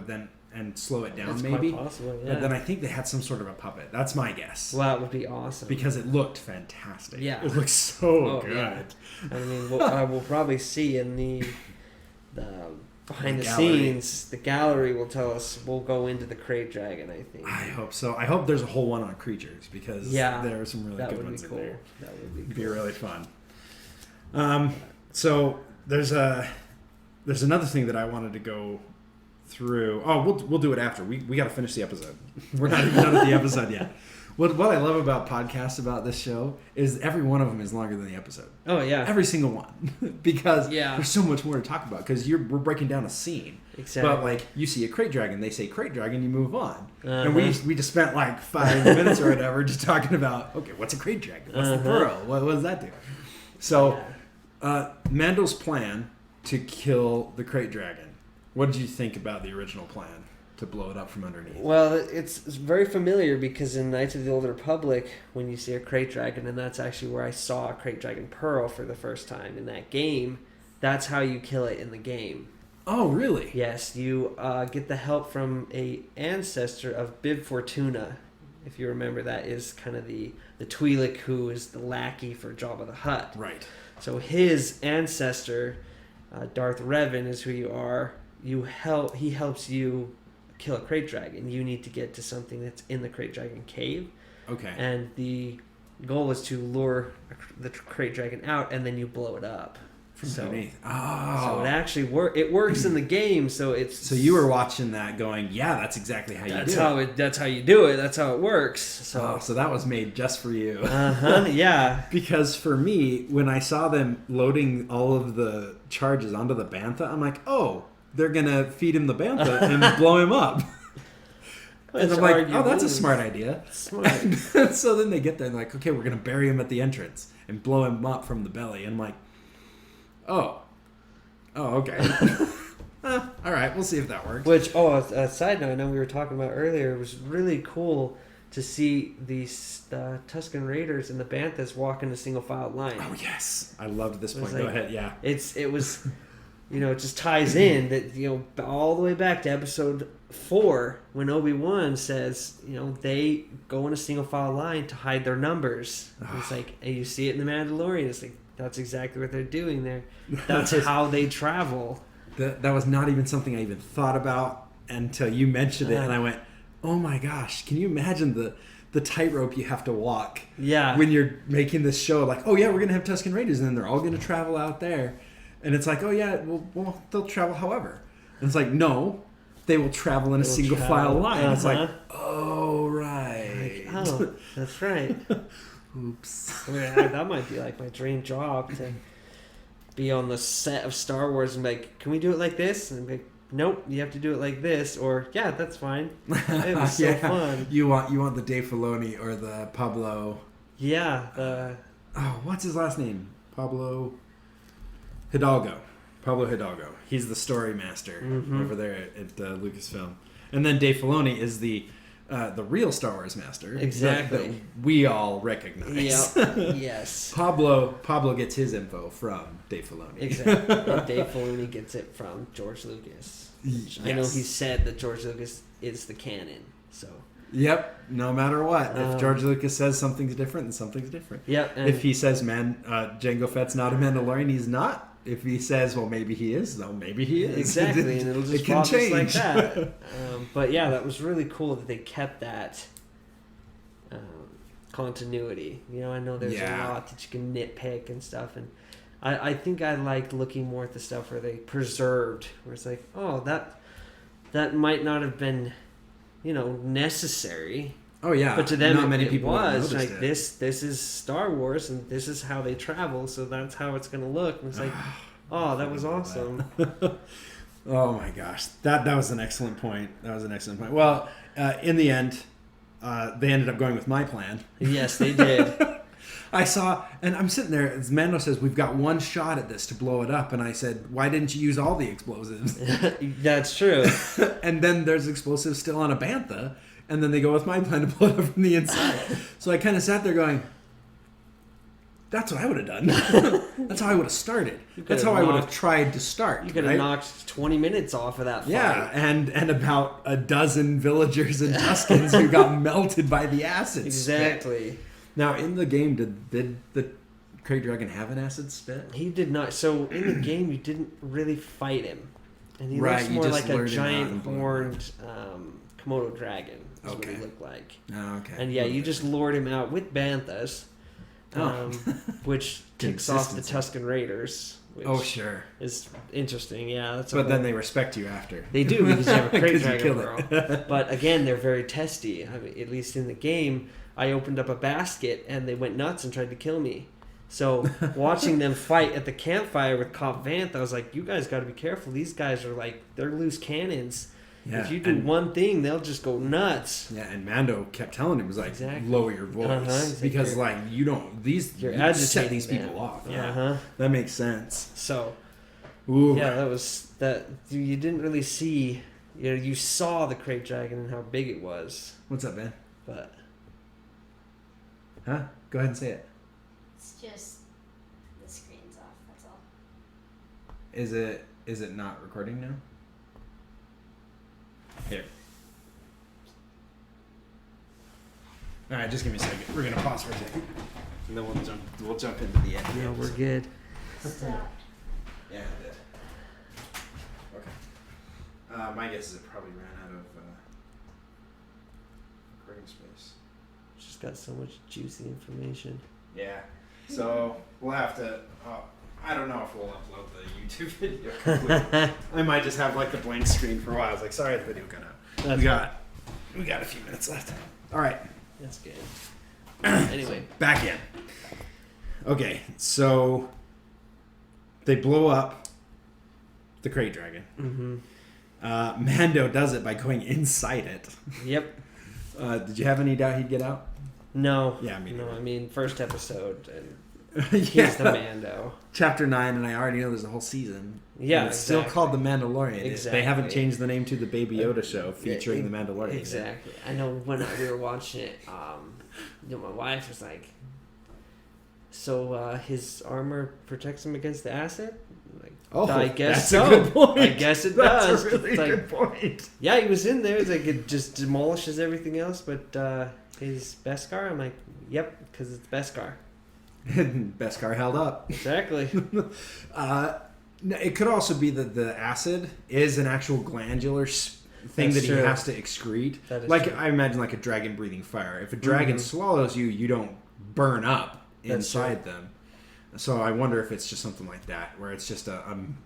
and slow it down.
That's
maybe.
Quite possible, yeah.
And then I think they had some sort of a puppet. That's my guess.
Well, that would be awesome
because it looked fantastic.
Yeah,
it looked so good.
Yeah. I mean, we'll probably see in the behind the scenes, the gallery will tell us. We'll go into the Krayt Dragon, I think.
I hope so. I hope there's a whole one on creatures because there are some really good ones
cool.
in there.
That would be cool.
It'd be really fun. So there's another thing that I wanted to go through. Oh, we'll do it after. We got to finish the episode. We're not even done with the episode yet. What I love about podcasts about this show is every one of them is longer than the episode.
Oh, yeah.
Every single one. Because there's so much more to talk about. Because we're breaking down a scene.
Exactly.
But, like, you see a Krayt Dragon, they say Krayt Dragon, you move on. And we just spent, like, 5 minutes or whatever just talking about, okay, what's a Krayt Dragon? What's the pearl? What does that do? So, Mando's plan to kill the Krayt Dragon. What did you think about the original plan? to blow it up from underneath.
Well, it's very familiar because in Knights of the Old Republic, when you see a Krayt Dragon, and that's actually where I saw a Krayt Dragon Pearl for the first time in that game, that's how you kill it in the game.
Oh, really?
Yes, you get the help from a ancestor of Bib Fortuna. If you remember, that is kind of the Twi'lek who is the lackey for Jabba the Hutt.
Right.
So his ancestor, Darth Revan, is who you are. He helps you kill a Krayt Dragon. You need to get to something that's in the Krayt Dragon cave.
Okay.
And the goal is to lure the Krayt Dragon out, and then you blow it up.
From underneath. Oh.
So it actually works in the game. So
you were watching that, going, "Yeah, that's exactly how you do it.
That's how you do it. That's how it works." So
that was made just for you.
Yeah.
Because for me, when I saw them loading all of the charges onto the bantha, I'm like, "Oh, they're gonna feed him the bantha and blow him up." And I'm like, "Oh, that's a smart idea."
Smart.
So then they get there and they're like, "Okay, we're gonna bury him at the entrance and blow him up from the belly." And I'm like, Oh, okay. All right, we'll see if that works.
Which, a side note, I know we were talking about earlier, it was really cool to see these Tusken Raiders and the Banthas walk in a single file line.
Oh, yes. I loved this point. Go ahead, yeah.
It was, it just ties in that, all the way back to episode 4 when Obi-Wan says, they go in a single file line to hide their numbers. It's like, and you see it in The Mandalorian. It's like, that's exactly what they're doing there. That's how they travel.
That was not even something I even thought about until you mentioned it, and I went, "Oh my gosh! Can you imagine the tightrope you have to walk?
Yeah.
When you're making this show, like, oh yeah, we're gonna have Tusken Raiders, and then they're all gonna travel out there, and it's like, oh yeah, well they'll travel however, and it's like, no, they will travel in a single file line. It's like, oh right,
that's right.
Oops.
I mean, that might be like my dream job, to be on the set of Star Wars and be like, can we do it like this? And be like, nope, you have to do it like this. Or, yeah, that's fine. It was so fun.
You want the Dave Filoni or the Pablo...
Yeah.
What's his last name? Pablo Hidalgo. Pablo Hidalgo. He's the story master over there at Lucasfilm. And then Dave Filoni is the real Star Wars master.
Exactly.
That we all recognize.
Yep. Yes.
Pablo gets his info from Dave Filoni.
Exactly. And Dave Filoni gets it from George Lucas.
Yes.
I know he said that George Lucas is the canon. So.
Yep. No matter what. If George Lucas says something's different, then something's different.
Yep.
If he says, Jango Fett's not a Mandalorian, he's not. If he says, well, maybe he is, though, maybe he is.
Exactly, and it'll just
can change
like that. But yeah, that was really cool that they kept that continuity. I know there's a lot that you can nitpick and stuff, and I think I liked looking more at the stuff where they preserved, where it's like, oh, that might not have been, necessary.
Oh yeah,
but to them,
not many people
was like
it.
this is Star Wars, and this is how they travel, so that's how it's going to look. And it's like, oh, that was awesome.
Oh my gosh, that was an excellent point. Well, in the end, they ended up going with my plan.
Yes, they did.
I saw, and I'm sitting there, as Mando says, we've got one shot at this to blow it up, and I said, why didn't you use all the explosives?
That's true.
And then there's explosives still on a bantha. And then they go with my plan to blow it up from the inside. So I kind of sat there going, that's what I would have done. That's how I would have started. That's how I would have tried to start.
You could have knocked 20 minutes off of that fight.
Yeah, and about a dozen villagers and Tuskens who got melted by the acid
Exactly.
spit. Now, in the game, did the Krayt Dragon have an acid spit?
He did not. So in the game, you didn't really fight him. And he
right,
looks more like a giant horned Komodo dragon. Is what he looked like.
Oh, okay.
And yeah, you just lured him out with banthas, which kicks off the Tusken Raiders. Which
sure.
Is interesting, yeah.
But then they respect you after.
They do, because you have a Krayt Dragon Pearl. But again, they're very testy. I mean, at least in the game, I opened up a basket and they went nuts and tried to kill me. So watching them fight at the campfire with Cobb Vanth, I was like, you guys got to be careful. These guys are they're loose cannons. Yeah, if you do one thing, they'll just go nuts.
Yeah, and Mando kept telling him, lower your voice. Because, you don't, you set these people off. Yeah, that makes sense.
So,
ooh.
yeah, that you didn't really see you saw the crate dragon and how big it was.
What's up, man?
But
Huh? Go ahead and say it.
It's just the screen's off. That's all.
Is it not recording now? Here. All right, just give me a second. We're gonna pause for a second, and then we'll jump into the end.
yeah, we're good.
Stop.
Yeah, it did. Okay. My guess is it probably ran out of recording space.
Just got so much juicy information.
Yeah. So we'll have to. I don't know if we'll upload the YouTube video completely. I might just have like the blank screen for a while. I was like, sorry, the video got out. We got a few minutes left. All right.
That's good. Anyway,
Back in. Okay, so they blow up the crate dragon.
mm-hmm.
Mando does it by going inside it.
Yep.
Did you have any doubt he'd get out?
No.
Yeah, me
no.
neither.
I mean, first episode, and
Yeah.
he's the Mando.
Chapter 9, and I already know there's a whole season.
Yeah,
And it's still called The Mandalorian.
Exactly.
They haven't changed the name to The Baby Yoda Show featuring The Mandalorian.
Exactly. I know when we were watching it, my wife was like, "So his armor protects him against the acid?" Like,
Oh,
I guess
that's
so.
a good point.
I guess it
That's
does.
a really
It's like,
good point.
yeah, he was in there. It's like it just demolishes everything else, but his Beskar. I'm like, yep, because it's Beskar.
Beskar held up.
Exactly.
No, it could also be that the acid is an actual glandular thing
That's
that
true.
he has to excrete.
That is
Like
true.
I imagine, like a dragon breathing fire. If a dragon
Mhm.
swallows you, you don't burn up
That's
inside them. So I wonder if it's just something like that, where it's just a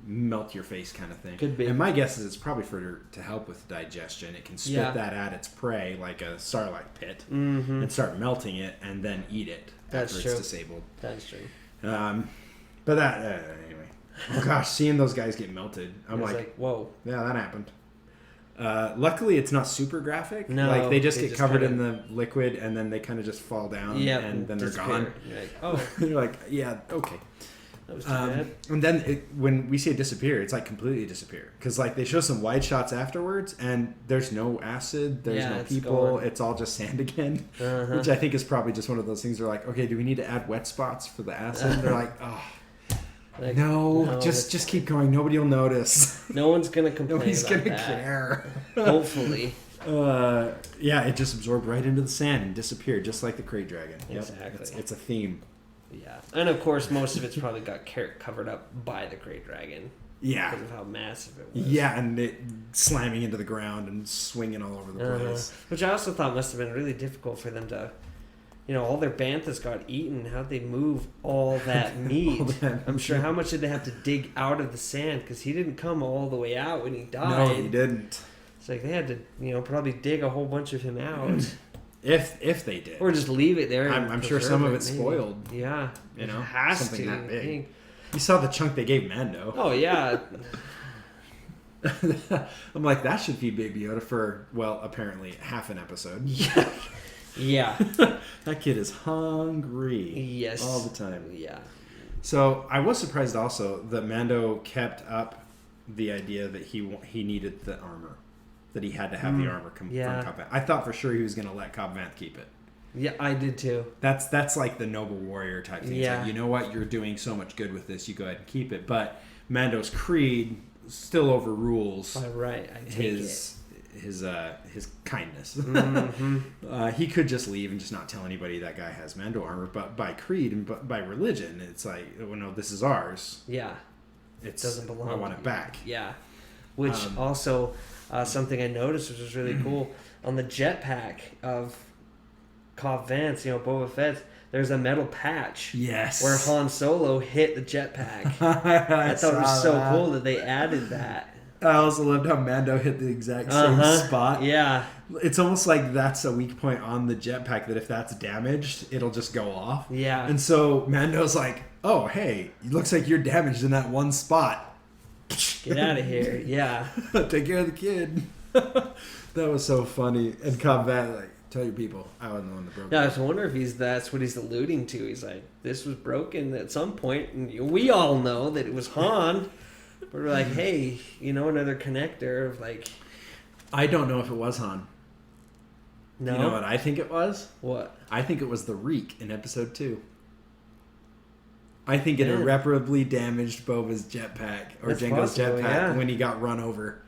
melt your face kind of thing.
Could be.
And my guess is it's probably to help with digestion. It can spit
Yeah.
that at its prey like a starlight pit
Mm-hmm.
and start melting it, and then eat it
That's
after
true.
it's disabled.
That's true.
But that anyway. Oh gosh, seeing those guys get melted, I'm
It was
like,
whoa.
yeah, that happened. Luckily, it's not super graphic.
No,
like they just
they
get
just
covered
kinda-
in the liquid, and then they kind of just fall down,
Yeah,
and then they're gone.
You're like, oh,
You're like, yeah, okay.
that was too bad.
And then when we see it disappear, it's like completely disappear, because like they show some wide shots afterwards, and there's no acid, there's
Yeah,
no
it's
people,
gone.
it's all just sand again,
Uh-huh.
which I think is probably just one of those things. They're like, okay, do we need to add wet spots for the acid? They're like, oh.
Like,
No, just keep going. Nobody will notice.
no one's gonna complain.
Nobody's
about
gonna
that.
care.
Hopefully.
Yeah, it just absorbed right into the sand and disappeared, just like the crate dragon. Yep.
Exactly.
It's a theme.
Yeah, and of course, most of it's probably got covered up by the Great Dragon
Yeah.
because of how massive it was.
Yeah, and it slamming into the ground and swinging all over the place.
Which I also thought must have been really difficult for them to, all their banthas got eaten. How'd they move all that meat?
that
I'm sure. How much did they have to dig out of the sand? Because he didn't come all the way out when he died.
No, he didn't.
It's like they had to, probably dig a whole bunch of him out,
If they did.
or just leave it there.
I'm sure some of it's spoiled.
Yeah,
You know,
it has
something
to.
that big.
I think.
You saw the chunk they gave Mando.
Oh yeah.
I'm like, that should feed Baby Yoda for, well, apparently half an episode.
Yeah. Yeah.
That kid is hungry.
Yes.
All the time.
Yeah.
So I was surprised also that Mando kept up the idea that he needed the armor, that he had to have the armor from Cobb Vanth. I thought for sure he was going to let Cobb Vanth keep it.
Yeah, I did too.
That's like the noble warrior type thing.
Yeah.
It's like, you know what, you're doing so much good with this, you go ahead and keep it. But Mando's creed still overrules
All right, I take
his kindness.
Mm-hmm.
He could just leave and just not tell anybody that guy has Mando armor, but by creed and by religion, it's like, well, no, this is ours.
Yeah.
It
doesn't belong
I want
to
it
you.
back.
Yeah. Which also something I noticed, which was really cool, on the jetpack of Cobb Vanth, Boba Fett's, there's a metal patch.
Yes.
Where Han Solo hit the jetpack. I thought it was so cool that they added that.
I also loved how Mando hit the exact same spot.
Yeah.
It's almost like that's a weak point on the jetpack, that if that's damaged, it'll just go off.
Yeah.
And so Mando's like, oh, hey, it looks like you're damaged in that one spot.
Get out of here. Yeah.
Take care of the kid. That was so funny. And Cobb Vanth, like, tell your people, I wasn't the one that broke
Yeah, I
it.
was wondering if that's what he's alluding to. He's like, this was broken at some point, and we all know that it was Han. But we're like, hey, another connector of like,
I don't know if it was Han.
No.
You know what I think it was?
What?
I think it was the Reek in episode 2. I think it
Yeah.
irreparably damaged Boba's jetpack or
That's
Jango's
possible,
jetpack
yeah.
when he got run over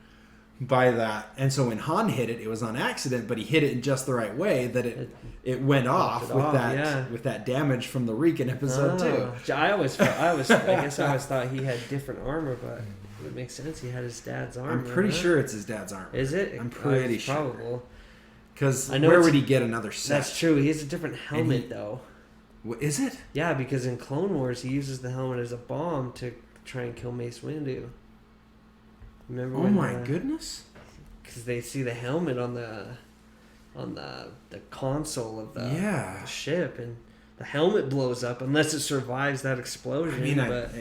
by that. And so when Han hit it, it was on accident, but he hit it in just the right way that it went off
it
with
off,
that
yeah.
with that damage from the Reek in episode 2.
I guess I always thought he had different armor, but it makes sense. He had his dad's armor.
I'm pretty
huh?
sure it's his dad's armor.
Is it?
I'm pretty
It's
sure.
Probable.
Because
I know
where
it's-
would he get another set?
That's true. He has a different helmet, though.
Is it?
Yeah, because in Clone Wars, he uses the helmet as a bomb to try and kill Mace Windu. Remember?
Oh
when,
my goodness!
Because they see the helmet on the console of the ship, and the helmet blows up unless it survives that explosion.
I mean,
but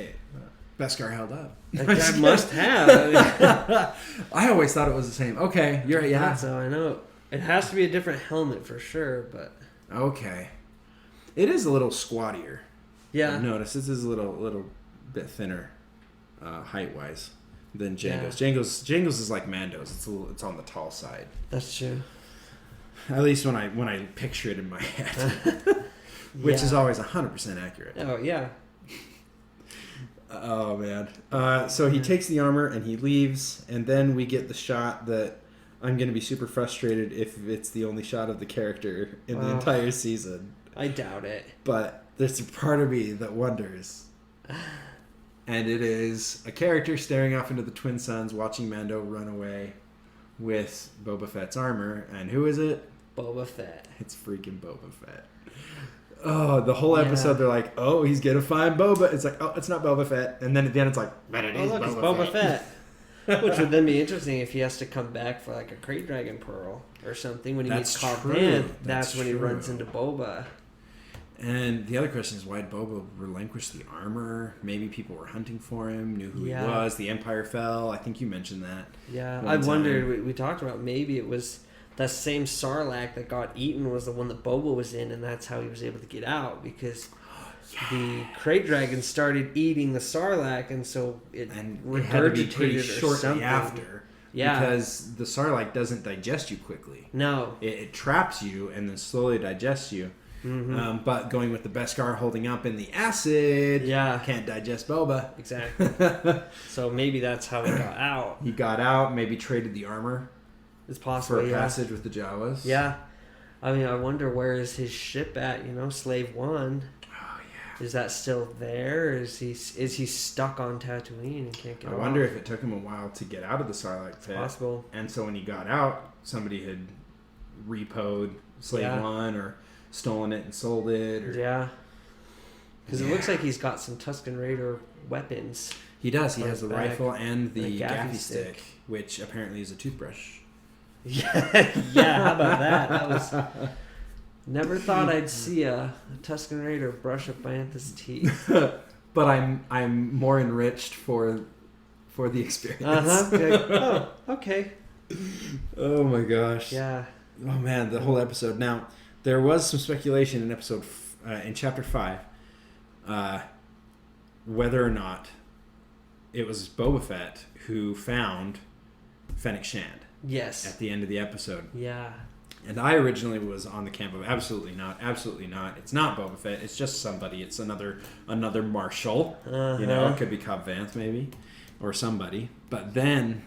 Beskar held up.
that guy must have.
I always thought it was the same. Okay, you're right. Yeah.
So I know it has to be a different helmet for sure, but
Okay. It is a little squattier.
yeah.
I've noticed this is a little bit thinner, height wise, than Jango's. Jango's is like Mando's. It's on the tall side.
That's true.
At least when I picture it in my head, which is always 100% accurate.
Oh yeah.
Oh man. So he takes the armor and he leaves, and then we get the shot that I'm gonna be super frustrated if it's the only shot of the character in the entire season.
I doubt it.
But there's a part of me that wonders. And it is a character staring off into the Twin Suns, watching Mando run away with Boba Fett's armor. And who is it?
Boba Fett.
It's freaking Boba Fett. Oh, the whole episode they're like, oh, he's gonna find Boba. It's like, oh, it's not Boba Fett. And then at the end it's like, but it is
look, it's
Boba Fett.
Which would then be interesting if he has to come back for like a Krayt Dragon Pearl or something when he meets
That's
Cobb
true.
Vanth. That's
That's
when he
true.
runs into Boba.
And the other question is, why did Boba relinquish the armor? Maybe people were hunting for him, knew who he was. The Empire fell. I think you mentioned that.
Yeah,
one
I
time.
wondered. We talked about maybe it was that same Sarlacc that got eaten was the one that Boba was in, and that's how he was able to get out because the Krayt Dragon started eating the Sarlacc, and so it
It had to be pretty
regurgitated or
shortly
something.
after.
Yeah.
Because the Sarlacc doesn't digest you quickly.
No.
It traps you and then slowly digests you.
Mm-hmm.
But going with the Beskar holding up in the acid, can't digest Boba.
Exactly. So maybe that's how he got out.
He got out, maybe traded the armor
It's possible.
for a passage with the Jawas.
Yeah. I mean, I wonder where is his ship at? You know, Slave One.
Oh yeah.
Is that still there? Is he stuck on Tatooine and can't get
I
off?
wonder if it took him a while to get out of the Sarlacc pit.
Possible.
And so when he got out, somebody had repoed Slave One or stolen it and sold it. Or...
Yeah. Because it looks like he's got some Tusken Raider weapons.
He does. He
on
has
his
the
back.
rifle and the
And a
gaffy
gaffy
stick,
stick.
which apparently is a toothbrush.
Yeah, yeah. How about that? That was. Never thought I'd see a Tusken Raider brush up Banthas' teeth.
But I'm more enriched for the experience.
Okay.
Oh my gosh.
Yeah.
Oh man, the whole episode. Now there was some speculation in in chapter 5, whether or not it was Boba Fett who found Fennec Shand
Yes.
at the end of the episode.
Yeah.
And I originally was on the camp of absolutely not. It's not Boba Fett. It's just somebody. It's another marshal. You know, it could be Cobb Vanth maybe, or somebody. But then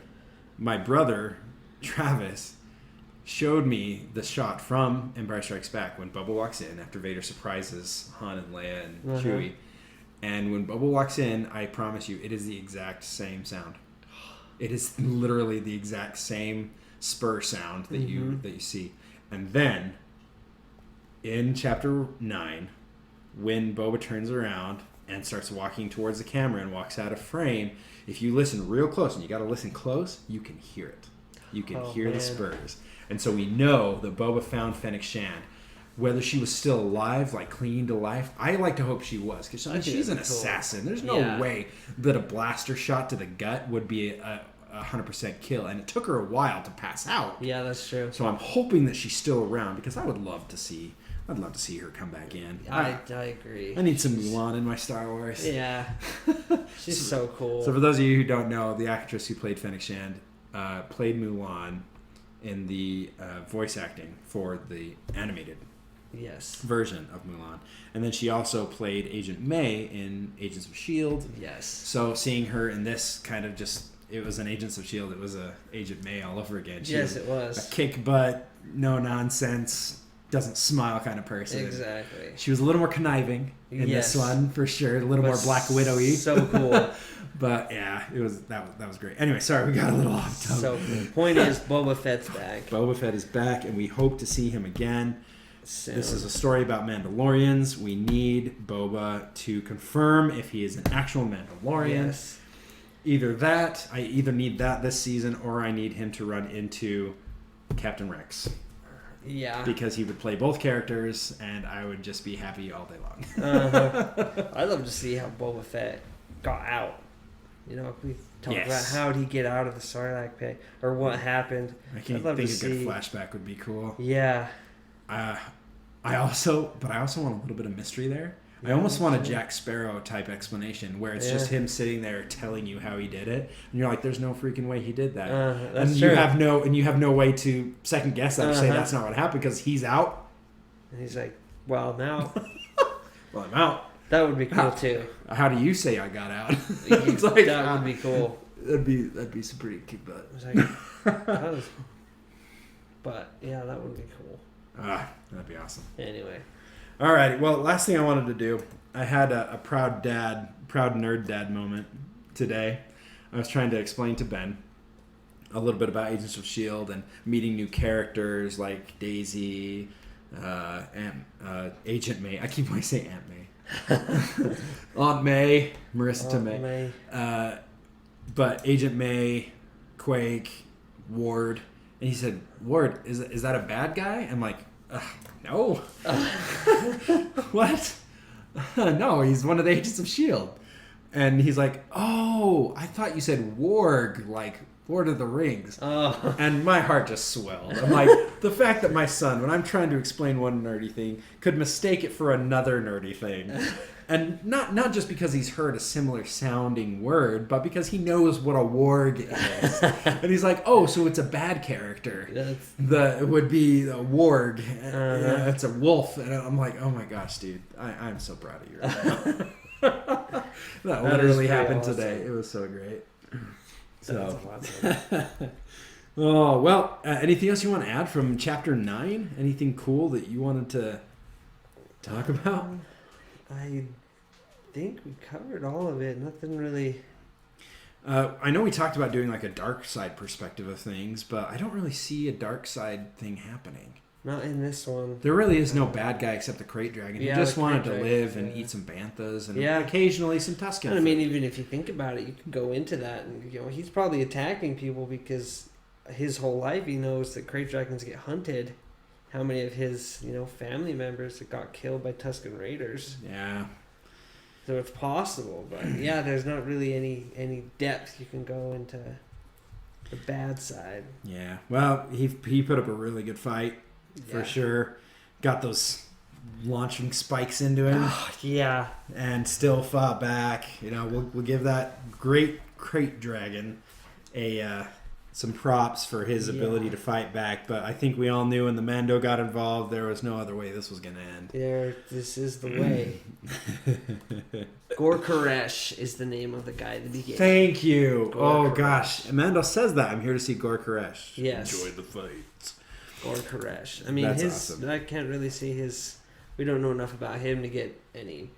my brother Travis showed me the shot from Empire Strikes Back when Boba walks in after Vader surprises Han and Leia and Chewie. And when Boba walks in, I promise you, it is the exact same sound. It is literally the exact same spur sound that you see. And then in chapter 9, when Boba turns around and starts walking towards the camera and walks out of frame, if you listen real close, and you got to listen close, you can hear it. You can hear the spurs. And so we know that Boba found Fennec Shand. Whether she was still alive, like clinging to life, I like to hope she was, because she's an assassin. There's no way that a blaster shot to the gut would be a 100% kill, and it took her a while to pass out.
Yeah, that's true.
So I'm hoping that she's still around, because I'd love to see her come back in.
I agree.
I need some Mulan in my Star Wars.
Yeah. She's so cool.
So for those of you who don't know, the actress who played Fennec Shand played Mulan in the voice acting for the animated
Yes.
version of Mulan. And then she also played Agent May in Agents of S.H.I.E.L.D.
Yes.
So seeing her in this kind of just, it was an Agents of S.H.I.E.L.D., it was a Agent May all over again. She
Yes, it was.
a kick butt, no nonsense, doesn't smile kind of person.
Exactly.
She was a little more conniving in this one, for sure. A little more Black Widow-y.
So cool.
But yeah, that was great. Anyway, sorry, we got a little off topic.
So cool. Point is, Boba Fett's back.
Boba Fett is back, and we hope to see him again.
Soon.
This is a story about Mandalorians. We need Boba to confirm if he is an actual Mandalorian.
Yes.
I either need that this season, or I need him to run into Captain Rex.
Yeah.
Because he would play both characters, and I would just be happy all day long.
I'd love to see how Boba Fett got out. You know, if we talk about how did he get out of the Sarlacc pit, or what happened.
I can't think a good flashback would be cool.
Yeah.
I also want a little bit of mystery there. I almost want a Jack Sparrow type explanation where it's just him sitting there telling you how he did it, and you're like, "There's no freaking way he did that,"
that's true.
you have no way to second guess that or say that's not what happened because he's out.
And he's like, "Well, now,
well, I'm out."
That would be cool too.
How do you say I got out?
It's like, that would be cool.
That'd be some pretty kick butt.
But yeah, that would be cool.
That'd be awesome.
Anyway.
Alrighty, well, last thing I wanted to do, I had a proud nerd dad moment today. I was trying to explain to Ben a little bit about Agents of S.H.I.E.L.D. and meeting new characters like Daisy, Agent May. I keep wanting to say Aunt May. Aunt May, Marissa Tomei. But Agent May, Quake, Ward. And he said, "Ward, is that a bad guy?" I'm like, no. What? No, he's one of the Agents of S.H.I.E.L.D. And he's like, "Oh, I thought you said Warg, like Lord of the Rings."
Oh.
And my heart just swelled. I'm like, the fact that my son, when I'm trying to explain one nerdy thing, could mistake it for another nerdy thing. And not just because he's heard a similar sounding word, but because he knows what a warg is. And he's like, "Oh, so it's a bad character. It would be a warg. It's a wolf." And I'm like, "Oh my gosh, dude. I'm so proud of you right now." that literally happened today. It was so great. So, oh, well, anything else you want to add from Chapter 9? Anything cool that you wanted to talk about?
I think we covered all of it. Nothing really.
I know we talked about doing like a dark side perspective of things, but I don't really see a dark side thing happening.
Not in this one.
There really is no bad guy except the Crate Dragon. He just wanted to live and eat some banthas and occasionally some Tusken food.
I mean, even if you think about it, you can go into that and, he's probably attacking people because his whole life he knows that Crate Dragons get hunted. How many of his, family members that got killed by Tusken Raiders.
Yeah.
So it's possible, but there's not really any depth you can go into the bad side.
Yeah. Well, he put up a really good fight. For sure. Got those launching spikes into him.
Yeah.
And still fought back. We'll give that great Crate Dragon some props for his ability to fight back. But I think we all knew when the Mando got involved, there was no other way this was going to end.
This is the way. Gor Koresh is the name of the guy at the beginning.
Thank you.
Koresh.
Gosh. Mando says that. I'm here to see Gor Koresh.
Yes.
Enjoy the fight.
Gor Koresh. I mean,
That's awesome.
I can't really see his. We don't know enough about him to get any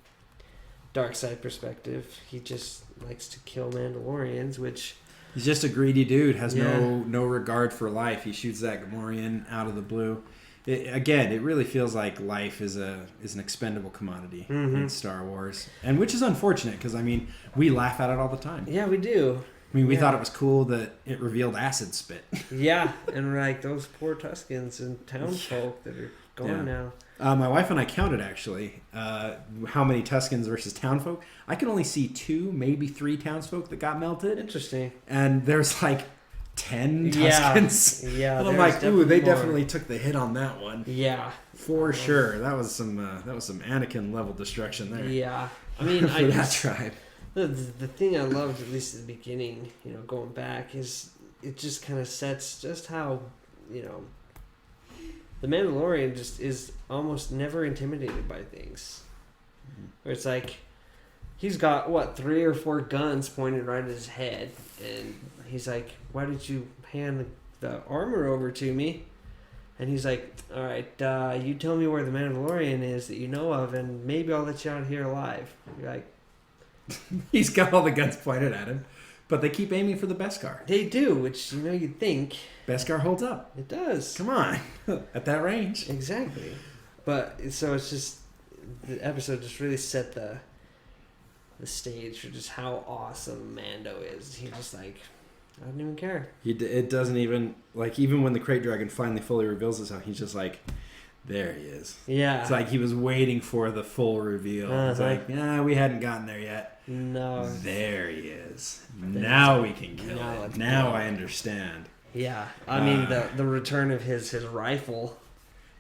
dark side perspective. He just likes to kill Mandalorians, which
he's just a greedy dude. Has no regard for life. He shoots that Gamorrean out of the blue. It really feels like life is an expendable commodity in Star Wars, and which is unfortunate because we laugh at it all the time.
Yeah, we do.
We thought it was cool that it revealed acid spit.
Yeah, and we're like, those poor Tuskens and townsfolk that are gone now.
My wife and I counted, actually, how many Tuskens versus townfolk. I could only see 2, maybe 3 townsfolk that got melted.
Interesting.
And there's like 10 Tuskens.
Yeah.
And I'm like, ooh, they definitely took the hit on that one.
Yeah.
For sure. That was some Anakin level destruction there.
Yeah. I mean,
for that tribe.
The thing I loved, at least at the beginning, going back, is it just kind of sets just how you know, the Mandalorian just is almost never intimidated by things. Where it's like, he's got, what, 3 or 4 guns pointed right at his head. And he's like, why did you hand the armor over to me? And he's like, all right, you tell me where the Mandalorian is that you know of, and maybe I'll let you out of here alive. You're like...
He's got all the guns pointed at him, but they keep aiming for the Beskar.
They do, which, you know, you'd think...
Beskar holds up.
It does.
Come on. At that range.
Exactly. But, so it's just... The episode just really set the stage for just how awesome Mando is. He just, like... I don't even care.
It doesn't even... Like, even when the Krayt Dragon finally fully reveals himself, he's just like... There he is.
Yeah.
It's like he was waiting for the full reveal. It's like, we hadn't gotten there yet.
No.
There he is. Now we can kill it. Now I understand.
Yeah. I mean, the return of his rifle.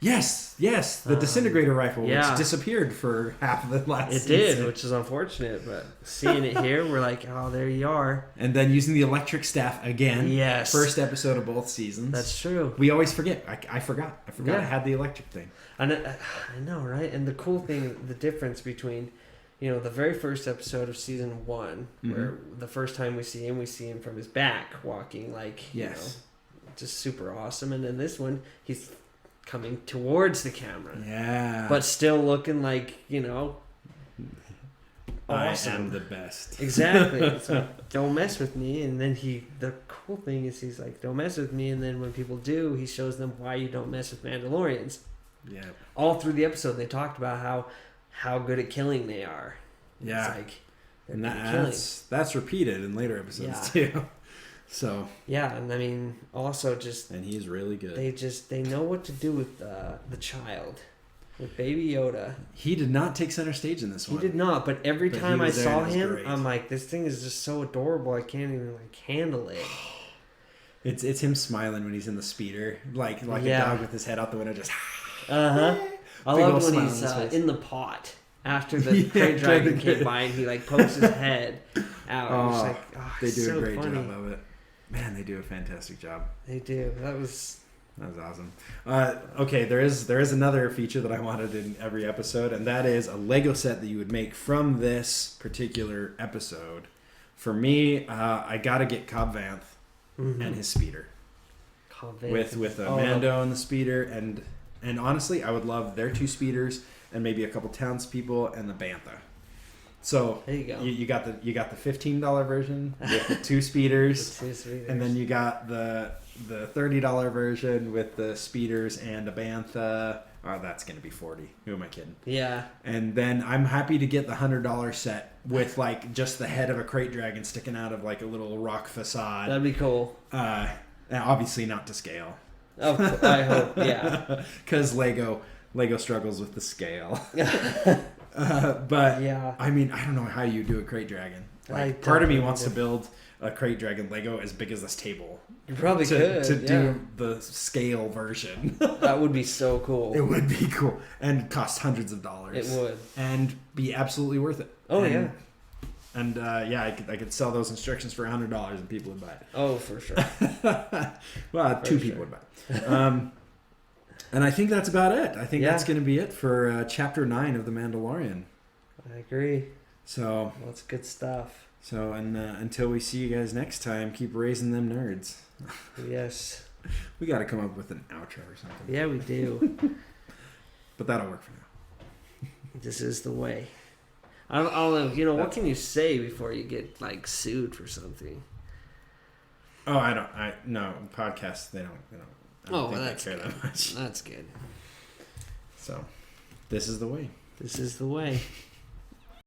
Yes. The disintegrator rifle, which disappeared for half of the last season.
It did, which is unfortunate. But seeing it here, we're like, oh, there you are.
And then using the electric staff again.
Yes.
First episode of both seasons.
That's true.
We always forget. I forgot. I had the electric thing.
I know, right? And the cool thing, the difference between, you know, the very first episode of season 1, where the first time we see him from his back walking, like, you know, just super awesome. And then this one, he's coming towards the camera.
Yeah.
But still looking like, you know, awesome.
I am the best.
Exactly. It's like, don't mess with me. And then the cool thing is he's like, don't mess with me. And then when people do, he shows them why you don't mess with Mandalorians.
Yeah.
All through the episode, they talked about how good at killing they are.
Yeah.
It's like,
and that's repeated in later episodes too. So
yeah, and I mean, also just
and he's really good.
They know what to do with the child, with Baby Yoda.
He did not take center stage in this one.
He did not, but every time I saw him,
great.
I'm like, this thing is just so adorable. I can't even like handle it.
It's him smiling when he's in the speeder, like a dog with his head out the window, just.
I love when he's in the pot. After the Krayt Dragon came by and he like pokes his head out.
They do a great job of it. Man, they do a fantastic job.
They do. That was
awesome. Okay, there is another feature that I wanted in every episode, and that is a Lego set that you would make from this particular episode. For me, I gotta get Cobb Vanth and his speeder.
Cobb Vanth
with a Mando and the speeder, and honestly, I would love their 2 speeders and maybe a couple townspeople and the Bantha. So
there you go.
You got the $15 version with the 2 speeders, and then you got the $30 version with the speeders and a Bantha. Oh, that's gonna be $40. Who am I kidding?
Yeah.
And then I'm happy to get the $100 set with like just the head of a Krayt Dragon sticking out of like a little rock facade.
That'd be cool.
Obviously not to scale.
Oh, I hope. Yeah.
Because Lego struggles with the scale. But
yeah,
I mean, I don't know how you do a Krayt Dragon. Like, part of me wants to build a Krayt Dragon Lego as big as this table.
You probably could
do the scale version.
That would be so cool.
It would be cool and cost hundreds of dollars.
It would, and
be absolutely worth it. And I could sell those instructions for $100 and people would buy it.
Oh, for sure.
Well, two people would buy it. And I think that's about it. I think that's going to be it for Chapter 9 of The Mandalorian.
I agree.
So
that's good stuff.
So, and until we see you guys next time, keep raising them nerds.
Yes.
We got to come up with an outro or something.
Yeah, we do.
But that'll work for now.
This is the way. I don't know. You know, what can you say before you get like sued for something?
Oh, no podcasts. They don't. I don't think they care that much.
That's good.
So, this is the way.
This is the way.